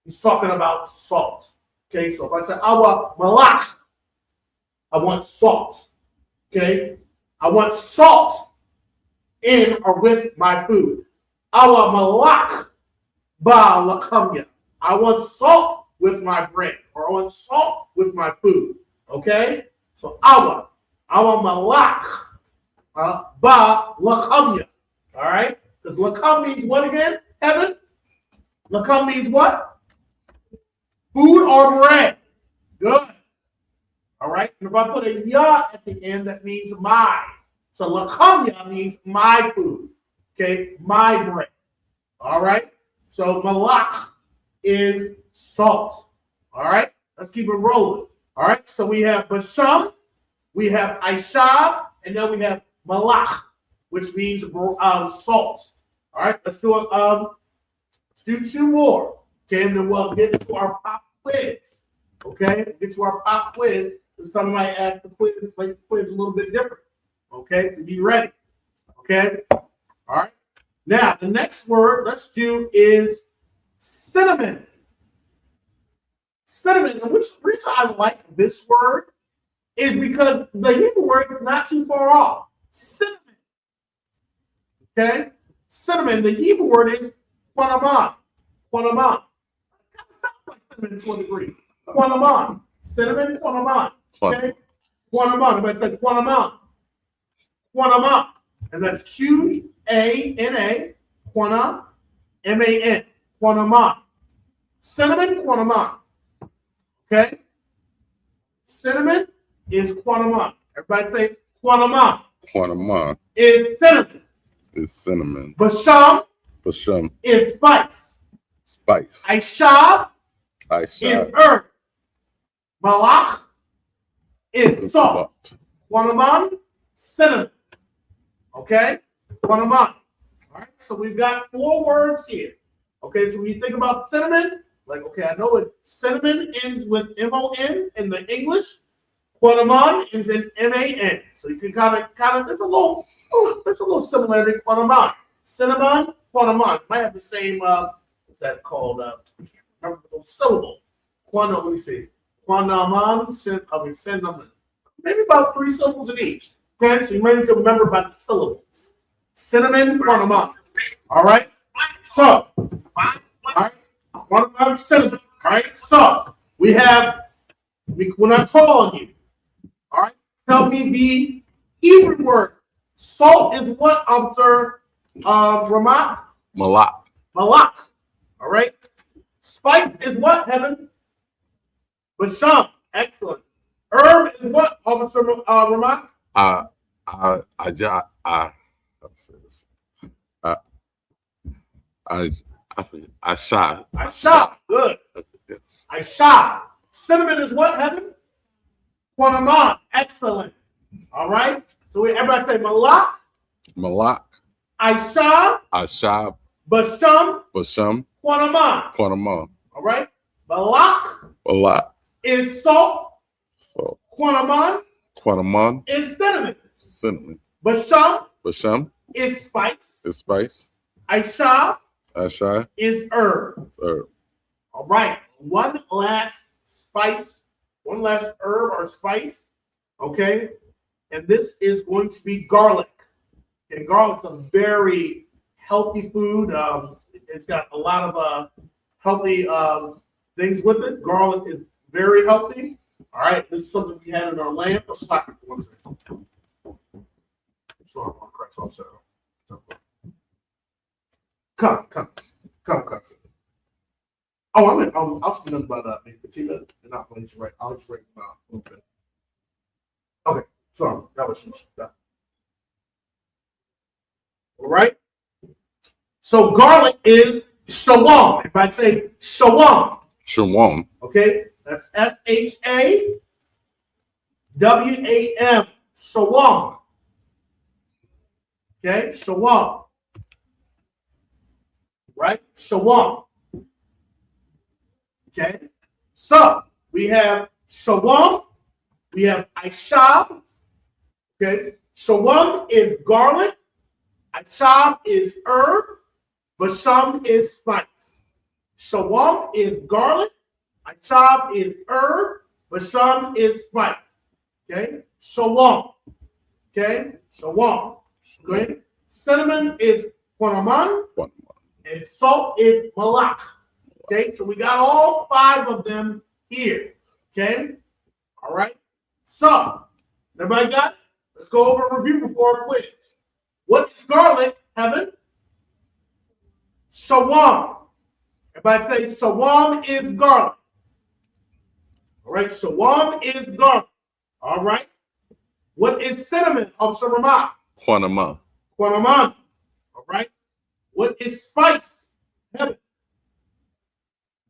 B: He's talking about salt. Okay, so if I say awa malak, I want salt. Okay, I want salt in or with my food. Awa malak ba lakamya. I want salt with my bread, or I want salt with my food. Okay, so awa malak. Ba lakamya. All right? Because lakam means what again? Heaven? Lakam means what? Food or bread. Good. All right? And if I put a ya at the end, that means my. So lakamya means my food. Okay? My bread. All right? So malach is salt. All right? Let's keep it rolling. All right? So we have basham, we have aishab, and then we have malach, which means salt. All right? Let's do two more. Okay? And then we'll get to our pop quiz. Okay? Get to our pop quiz. Some might ask the quiz, make the quiz a little bit different. Okay? So be ready. Okay? All right? Now, the next word let's do is cinnamon. Cinnamon, and which reason I like this word is because the Hebrew word is not too far off. Cinnamon. Okay? Cinnamon, the Hebrew word is quanaman. Quanaman. It kind of sounds like cinnamon to a degree. Quanaman. Cinnamon, quanaman. Okay? Quanaman. Everybody say quanaman. Quanaman. And that's Q-A-N-A, quana, M-A-N, quanaman. Cinnamon, quanaman. Okay? Cinnamon is quanaman. Everybody say quanaman.
C: Quanamon
B: Is cinnamon.
C: is cinnamon.
B: Basham
C: Basham,
B: is spice.
C: spice.
B: Aishab is
C: Aisha,
B: herb. Malach is salt. Quanaman, cinnamon. Okay? Quanaman. All right, so we've got 4 words here. Okay, so when you think about cinnamon, like, okay, I know it. Cinnamon ends with M-O-N in the English. Quanaman ends in M-A-N. So you can kind of, there's a little similarity. Quanaman. Cinnamon, quanaman. Might have the same, what's that called? I can't remember the syllable. Let me see. Quanaman, cinnamon. Maybe about 3 syllables in each. Okay, so you might need to remember about the syllables. Cinnamon, quanaman. All right? So, all right, quanaman, cinnamon. All right? So, we're not calling you. All right? Tell me the Hebrew word. Salt is what, officer? Ramat?
C: Malak,
B: Malak. All right? Spice is what, Heaven? Basham. Excellent. Herb is what, officer Ramat?
C: how to say this? Aisha.
B: Aisha. Good.
C: Yes.
B: Aisha. Cinnamon is what, Heaven? Quanaman. Excellent. All right? So everybody say Malak,
C: Malak,
B: Aisha,
C: Aisha,
B: Basham,
C: Basham,
B: Quanaman.
C: Quanamon.
B: All right? Malak
C: Malak.
B: is salt.
C: So
B: Quanaman
C: Quanamon,
B: is cinnamon.
C: cinnamon.
B: Basham
C: Basham
B: is spice.
C: is spice.
B: Aisha
C: Aisha
B: is herb.
C: is herb.
B: All right. One last herb or spice. Okay. And this is going to be garlic. And garlic's a very healthy food. It's got a lot of healthy things with it. Garlic is very healthy. All right. This is something we had in our land. Let's stop it for 1 second. Sorry, I'm correct. I'm sorry. Come. Oh, I'll speak about Fatima and not going to write. I'll just write about a little bit. Okay, sorry, that was that. All right. So garlic is shawam. If I say shawam,
C: Shawam.
B: okay, that's S-H-A-W-A-M. Shawam. Okay, shawam. Right? Shawam. Okay, so we have shawam, we have aishab. Okay, shawam is garlic, aishab is herb, basham is spice. Shawam is garlic, aishab is herb, basham is spice. Okay, shawam. Okay, shawam. Okay, cinnamon is quanaman, and salt is malach. Okay, so we got all 5 of them here. Okay, all right. So, everybody got it? Let's go over and review before our quiz. What is garlic, Heaven? Shawam. Everybody say shawam is garlic. All right, shawam is garlic. All right. What is cinnamon, Officer Ramah?
C: Quanama.
B: Quanaman. All right. What is spice, Heaven?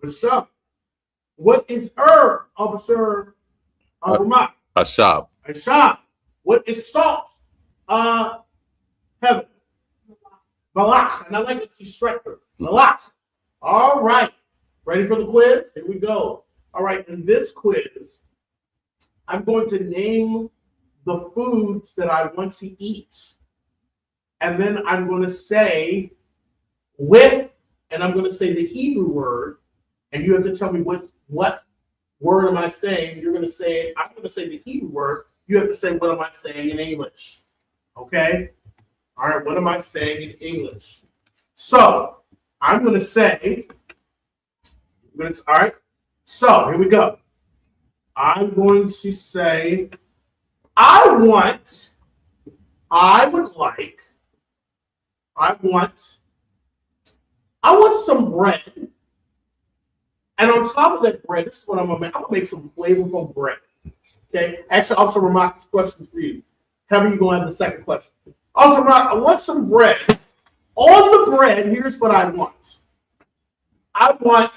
B: Basham. What is herb, Officer Ramah?
C: Ashab.
B: Ashab. What is salt, Heaven? Malach. And I like that she stretched her. Malach. All right. Ready for the quiz? Here we go. All right. In this quiz, I'm going to name the foods that I want to eat. And then I'm going to say with, and I'm going to say the Hebrew word, and you have to tell me what word am I saying. You're going to say, I'm going to say the Hebrew word. You have to say, what am I saying in English? Okay? All right, what am I saying in English? So, I'm going to say, all right, so here we go. I'm going to say, I want some bread. And on top of that bread, this is what I'm going to make. I'm going to make some flavorful bread. Okay? Actually, also remark this question for you. Kevin, you're going to have the second question. Also, I want some bread. On the bread, here's what I want. I want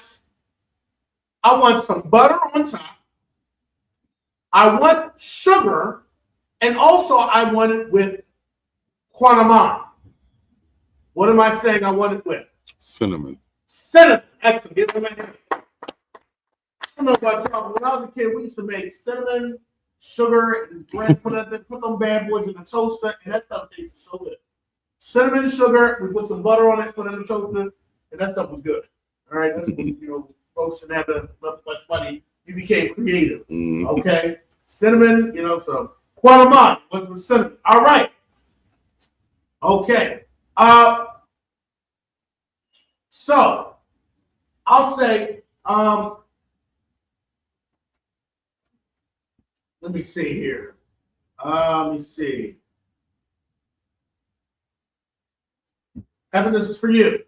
B: some butter on top. I want sugar, and also I want it with quanamon. What am I saying I want it with?
C: Cinnamon.
B: Cinnamon. Excellent. Give them a hand. I don't know about y'all, but when I was a kid, we used to make cinnamon, sugar, and bread, put them bad boys in the toaster, and that stuff tasted so good. Cinnamon, sugar, we put some butter on it, put it in the toaster, and that stuff was good. All right, that's when, folks didn't have much money. You became creative. Okay? Cinnamon, so quanamon was with cinnamon. All right. Okay. So I'll say, let me see here. Let me see. Evan, this is for you.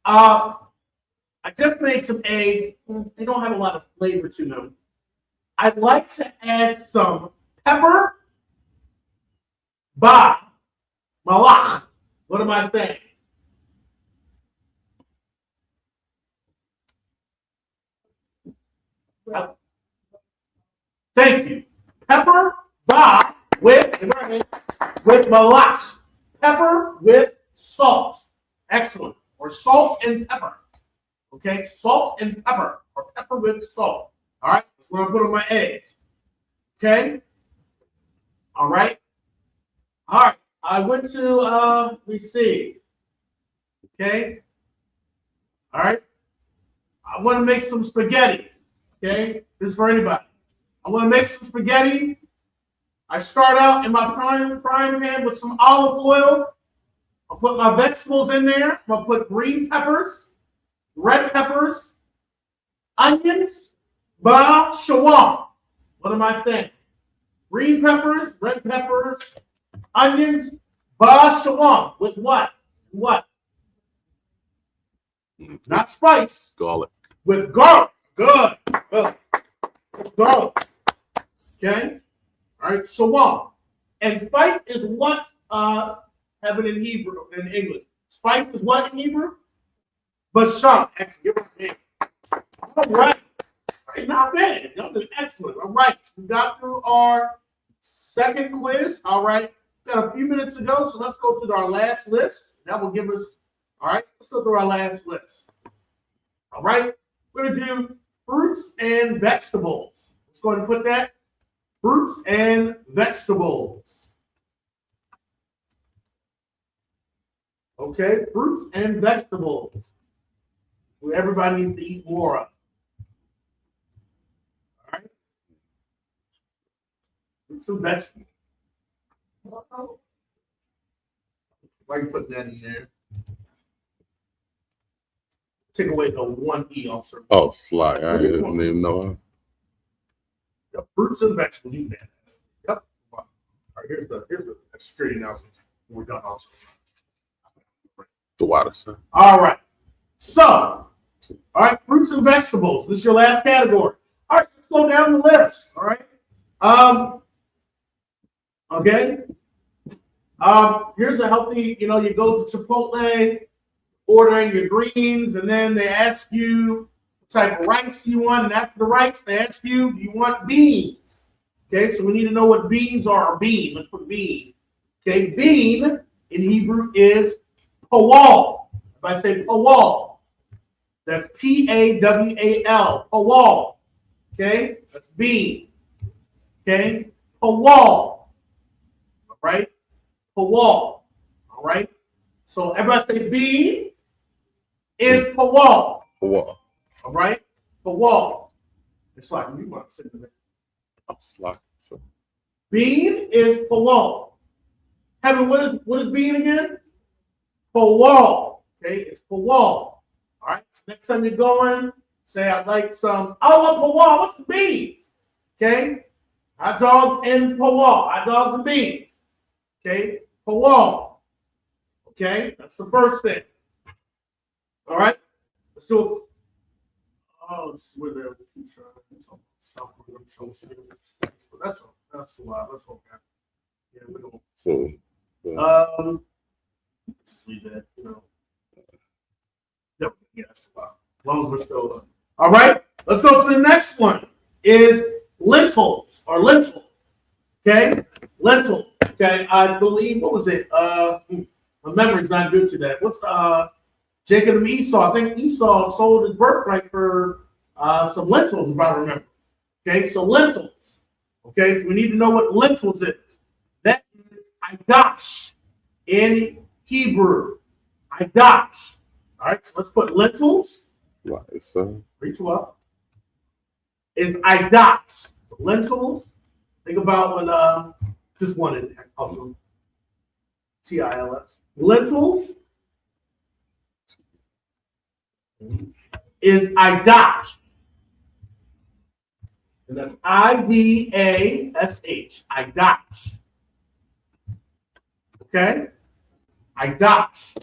B: I just made some eggs. They don't have a lot of flavor to them. I'd like to add some pepper, malach. What am I saying? Thank you. Pepper, with malach. Pepper with salt. Excellent. Or salt and pepper. Okay, salt and pepper. Or pepper with salt. All right, that's what I put on my eggs. Okay. All right. All right. I went to, let me see. Okay. All right. I want to make some spaghetti. Okay. This is for anybody. I want to make some spaghetti. I start out in my frying pan with some olive oil. I'll put my vegetables in there. I'm going to put green peppers, red peppers, onions, shawam. What am I saying? Green peppers, red peppers, onions, shawam. With what? What? Not spice.
C: Garlic.
B: With garlic. Good. Garlic. Okay? All right, shawam. And spice is what Heaven in Hebrew, in English. Spice is what in Hebrew? Basham. Excellent. All right. Not bad. Y'all did excellent. All right. We got through our second quiz. All right. Got a few minutes to go, so let's go through our last list. That will give us, all right, let's go through our last list. All right. We're going to do fruits and vegetables. Let's go ahead and put that. Fruits and vegetables. Okay, fruits and vegetables. So everybody needs to eat more of. All right. Fruits and vegetables. Why are you putting that in there? Take away the one E, officer.
C: Oh, Sly. I didn't even know.
B: Yep. Fruits and vegetables. You can. Yep. All right. Here's the security announcement. We're done also.
C: The water, sir.
B: All right. So, all right, fruits and vegetables. This is your last category. All right, let's go down the list. All right. Okay. Here's a healthy, you go to Chipotle, ordering your greens, and then they ask you what type of rice you want. And after the rice, they ask you, do you want beans? Okay, so we need to know what beans are. Bean. Let's put bean. Okay, bean in Hebrew is pawal. If I say pawal, that's P-A-W-A-L. Pawal. Okay, that's bean. Okay, pawal. All right, pawal. All right. So everybody say bean is pawal.
C: Pawal.
B: All right, pawal. It's like you want to sit in there.
C: So.
B: Bean is pawal. Heaven, what is bean again? Pawal. Okay, it's pawal. All right. So next time you're going, say I'd like some. I want pawal. What's the beans? Okay. Hot dogs and pawal. Hot dogs and beans. Okay. Pawal. Okay. That's the first thing. All right. Let's do it. Oh, this is where they're that's a lot. That's okay. Yeah, we don't.
C: So.
B: Just leave that. Yeah, that's a lot. As long as we're still on. All right. Let's go to the next one. Is lentils or lentil. Okay, lentils. Okay, I believe what was it? My memory's not good to that. What's the Jacob and Esau? I think Esau sold his birthright for some lentils, if I remember. Okay, so lentils. Okay, so we need to know what lentils is. That is Qadash in Hebrew. Qadash. All right, so let's put lentils.
C: Right, sir.
B: 3, 2 up. Is Qadash. Lentils. Think about when just one in there. Also, T-I-L-S. Lentils is Qadash. And that's I-D-A-S-H. Qadash. Okay? Qadash.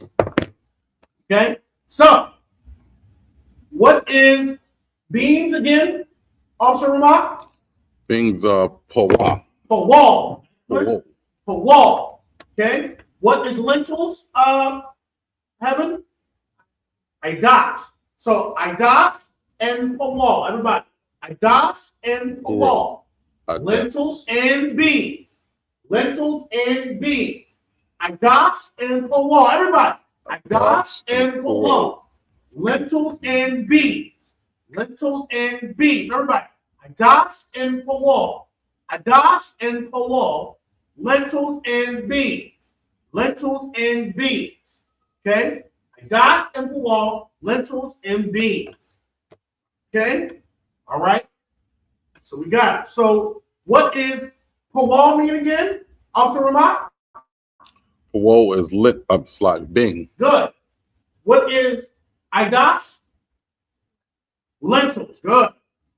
B: Okay? So, what is beans again, Officer Ramak?
C: Beans are pawal.
B: Pawal.
C: Pawal.
B: Pawal. Okay? What is lentils, Heaven? Qadash. So, Qadash and pawal. Everybody. Qadash and pawal. Lentils and beans. Lentils and beans. Qadash and pawal. Everybody. Qadash and pawal. Lentils and beans. Lentils and beans. Everybody. Qadash and pawal. Qadash and pawal. Lentils and beans. Lentils and beans. Okay? Qadash and pawal. Lentils and beans. Okay? All right? So we got it. So what is pawal mean again? Officer Ramak?
C: Pawal is lit up like bean.
B: Good. What is Qadash? Lentils. Good.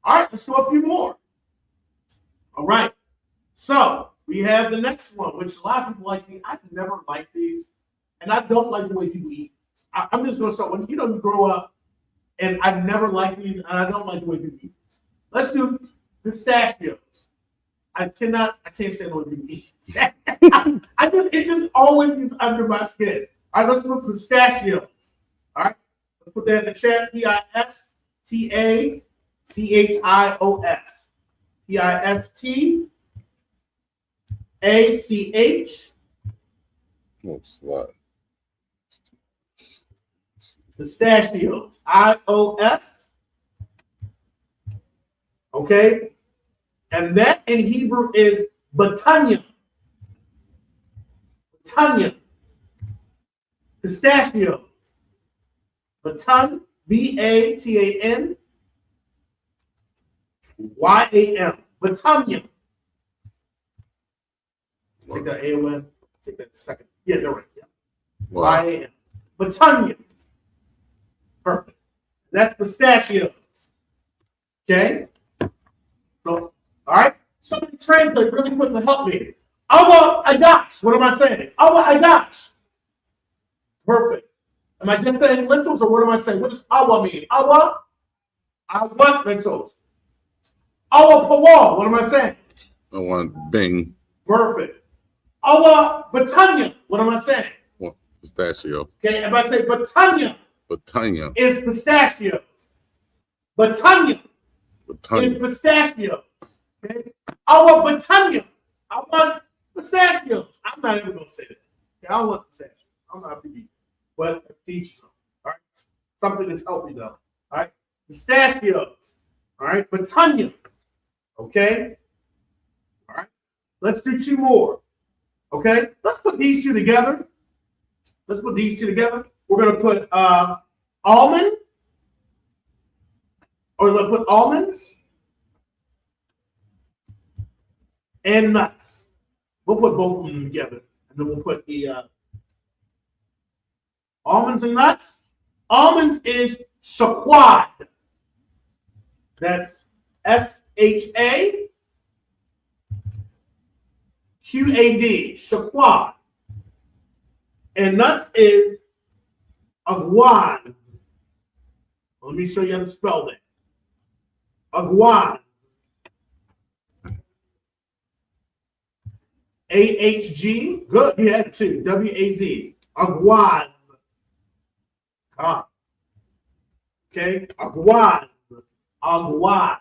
B: All right, let's do a few more. All right. So we have the next one, which a lot of people like. I've never liked these, and I don't like the way people eat. I'm just going to start when you grow up, and I've never liked these, and I don't like the way people eat. Let's do pistachios. I can't stand the way people eat. It just always gets under my skin. All right, let's do pistachios. All right, let's put that in the chat. P-I-S-T-A-C-H-I-O-S. P-I-S-T-A-C-H. Pistachios. I-O-S. Okay. And that in Hebrew is batanya. Batanya. Pistachios. Batan. B-A-T-A-N. Y-A-M. Batanya. Take that A-O-N. Take that second. Yeah, they're right. Yeah. Y-A-M. Batanya. Perfect. That's pistachios. Okay? So All right? Somebody translate really quick to help me. Awa Adash. What am I saying? Awa Adash. Perfect. Am I just saying lentils or what am I saying? What does awa mean? Awa? I want lentils. Awa Pawal. What am I saying?
C: I want Bing.
B: Perfect. Awa Batanya. What am I saying?
C: Want pistachio.
B: Okay, if I say Batanya
C: Batanya.
B: is pistachios. Batanya is
C: Batanya.
B: pistachios. Okay? Awa Batanya. I want pistachios. I'm not even going to say that. Okay, I don't want pistachios. I'm not a PB. But teach them. All right? Something that's healthy, though. All right? Pistachios. All right? Batanya. Okay? All right? Let's do two more. Okay? Let's put these two together. Let's put these two together. We're going to put almond. Or we're going to put almonds and nuts. We'll put both of them together. And then we'll put the almonds and nuts. Almonds is shaqad. That's SHAQAD. Shaqad. And nuts is agwaz. Let me show you how to spell that. Agwaz. AHG. Good. You had two. WAZ. Agwaz. Okay. Agwaz. Agwaz.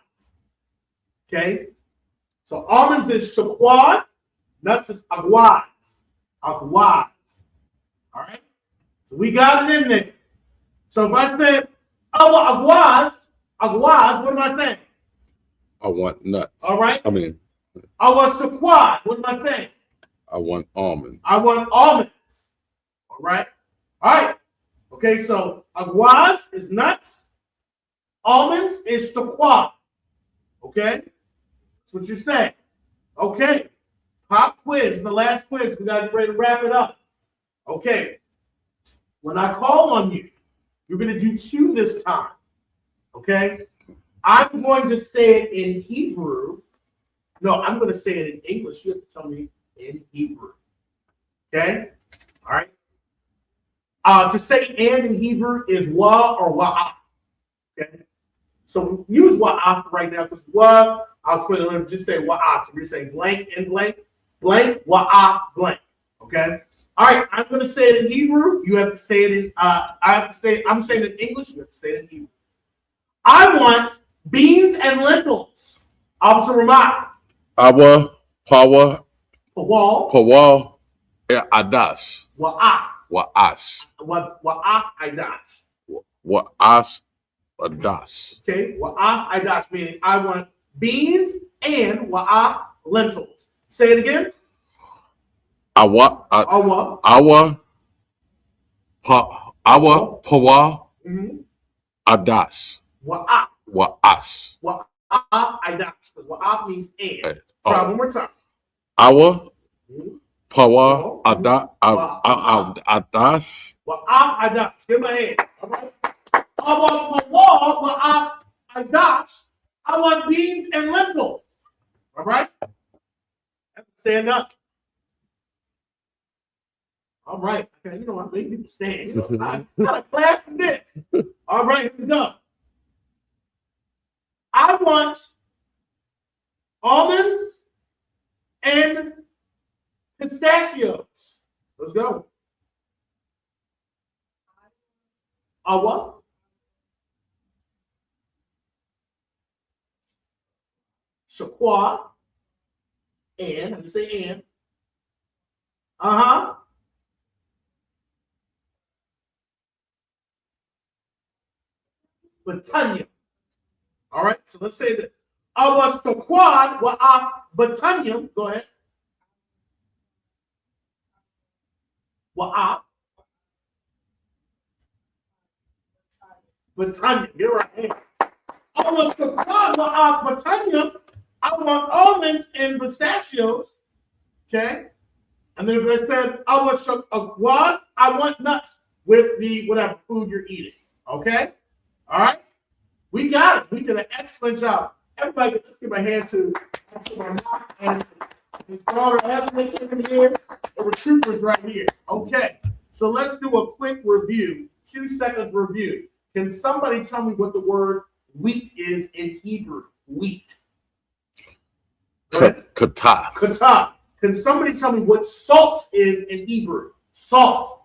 B: Okay. So almonds is shaqad. Nuts is agwaz. Agwaz. All right. So we got it in there. So if I say agwaz, agwaz, what am I saying?
C: I want nuts.
B: All right.
C: I mean,
B: I want shaqad. What am I saying?
C: I want almonds.
B: I want almonds. All right. All right. Okay, so agwaz is nuts. Almonds is shaqad. Okay? That's what you're saying. Okay. Pop quiz, the last quiz. We got to get ready to wrap it up. Okay. When I call on you, you're going to do two this time. Okay? I'm going to say it in Hebrew. No, I'm going to say it in English. You have to tell me in Hebrew. Okay? All right? To say and in Hebrew is wa or wa'af. Okay? So use wa'af right now because wa, I'll twin it, just say wa'af. So you're saying blank and blank, blank, wa'af, blank. Okay? All right, I'm going to say it in Hebrew. You have to say it in, I'm saying it in English. You have to say it in Hebrew. I want beans and lentils. Officer Ramat.
C: Awa, Pawa,
B: Pawal.
C: Pawal, Adash.
B: Wa'af.
C: Wa'ash.
B: Wa'af Idash.
C: Wa'ash, Adash.
B: Okay, wa'af Idash, meaning I want beans and wa'af lentils. Say it again.
C: Awa,
B: Awa.
C: Awa, Pawa, Adash.
B: Wa'af.
C: Wa'ash.
B: Wa'af Idash. Because wa'af means and. Try one more time.
C: Awa, Pawa, Adash.
B: Wa'af Idash. Give my hand. All right. Awa Pawa, wa'af Idash. I want beans and lentils. All right. Stand up. All right. Okay, you know I'm making people stand. You know, I got a class in this. All right, here we go. I want almonds and pistachios. Let's go. Awa. Shaqua. And, let me say and. Uh-huh. Batanya. All right, so let's say that. Awa shaqad wa'af batanya. Go ahead. Wa'af. Batanya. Get it right here. Awa shaqad wa'af batanya. I want almonds and pistachios. Okay. And then if I said awa shaqad, I want nuts with the whatever food you're eating. Okay. All right. We got it. We did an excellent job. Everybody, let's give a hand to my mom and his daughter. As they came in here, there were troopers right here. Okay, so let's do a quick review. 2 seconds review. Can somebody tell me what the word wheat is in Hebrew? Wheat.
C: Kata.
B: Kata. Can somebody tell me what salt is in Hebrew? Salt.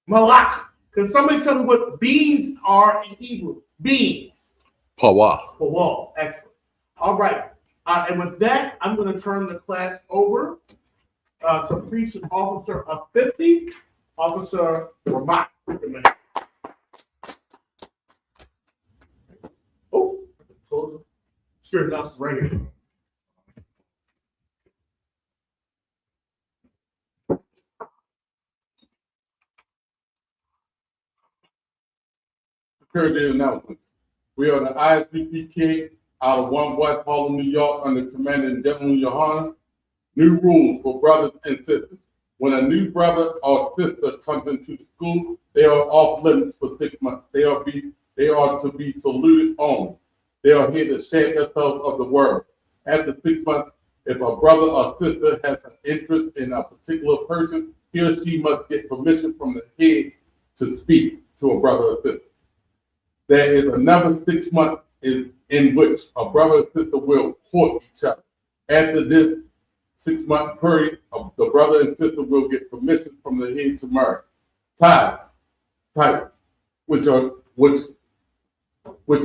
B: Malak. Can somebody tell me what beans are in Hebrew? Beans.
C: Pawa.
B: Pawa. Excellent. All right. And with that, I'm going to turn the class over to Police Officer of 50, Officer Ramat. Oh, close it. Security officer right here.
A: Security announcement. We are the ISBPK out of 1 West Harlem, New York, under Commander General Yohana. New rules for brothers and sisters. When a new brother or sister comes into the school, they are off limits for 6 months. They are to be saluted only. They are here to share themselves of the word. After 6 months, if a brother or sister has an interest in a particular person, he or she must get permission from the head to speak to a brother or sister. There is another 6 months in which a brother or sister will court each other. After this 6 month period, the brother and sister will get permission from the head to marry. Tithes, which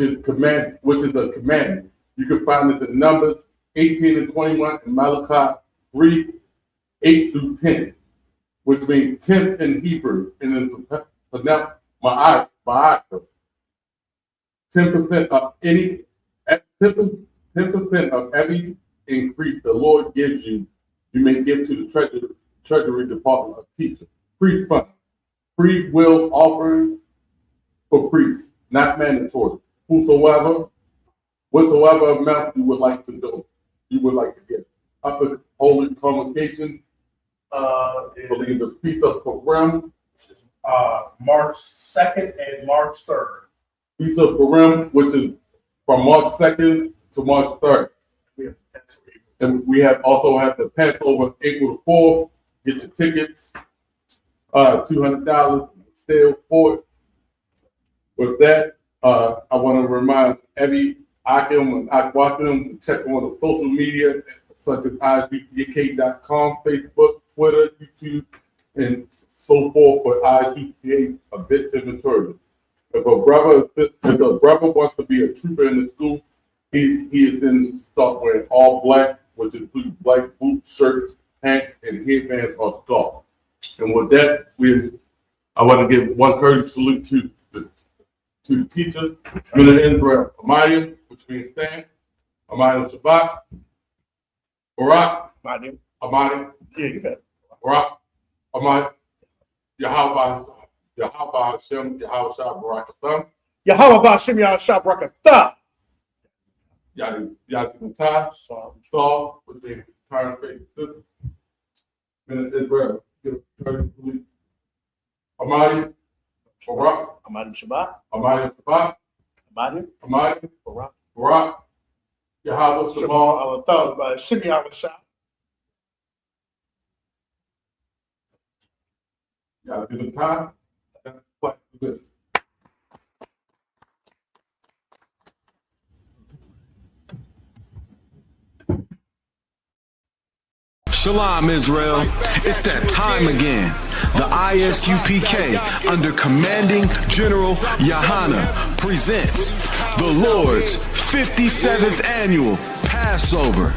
A: is a commandment. You can find this in Numbers 18 and 21 and Malachi 3, 8 through 10, which means 10th in Hebrew, and it's pronounced ma'aka. 10% of every increase the Lord gives you, you may give to the Treasury Department of teachers. Priest fund, free will offering for priests, not mandatory. Whatsoever amount you would like to do, you would like to give. Upper Holy Convocations, believe the Feast of Purim,
B: March 2nd and March 3rd.
A: Feast of Purim, which is from March 2nd to March 3rd. And we also have the Passover April 4th. Get your tickets, $200 still for it. With that, I want to remind every Akim and Akwakim to check on the social media such as ISUPK.com, Facebook, Twitter, YouTube, and so forth for ISUPK events and materials. If a brother wants to be a trooper in the school, he is then start wearing all black, which includes black boots, shirts, pants, and headbands or scarf. And with that, I want to give one courteous salute to the teacher, Minister Israel Amayim, which means stand, Amayim Shabbat, Barak, Amayim, Barak, Amayim, Yahweh Hashem, Yahweh Shah Barakatham,
B: Yahweh Hashem, Yahweh Shah Barakatham.
A: Yazimata, Saul, with the entire faith system. Minister Israel, give a courteous salute. Amayim, Barak,
B: Amadim Shabbat,
A: Amayim Shabbat, Amayim, Barak, Yahweh Shabbat,
B: Hashem, Yahweh Shah.
A: Yazimata, and flex this.
D: Shalom, Israel. It's that time again. The ISUPK, under Commanding General Yohana, presents the Lord's 57th Annual Passover.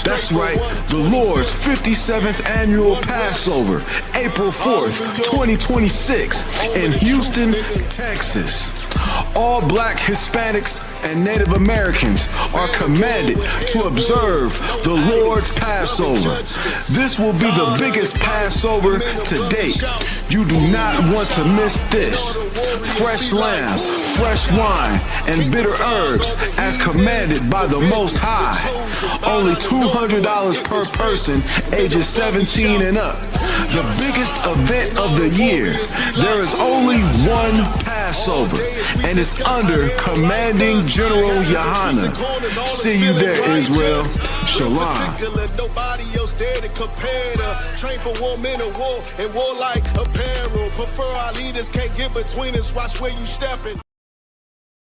D: That's right, the Lord's 57th Annual Passover, April 4th, 2026, in Houston, Texas. All Black, Hispanics, and Native Americans are commanded to observe the Lord's Passover. This will be the biggest Passover to date. You do not want to miss this. Fresh lamb, fresh wine, and bitter herbs as commanded by the Most High. Only $200 per person, ages 17 and up. The biggest event of the year. There is only one Passover. Passover, and it's under Commanding General Yohana. See you there, Israel. Shalom.
E: Nobody else there to compare to. Train for woman of war and war like apparel. Prefer our leaders, can't get between us. Watch where you stepping.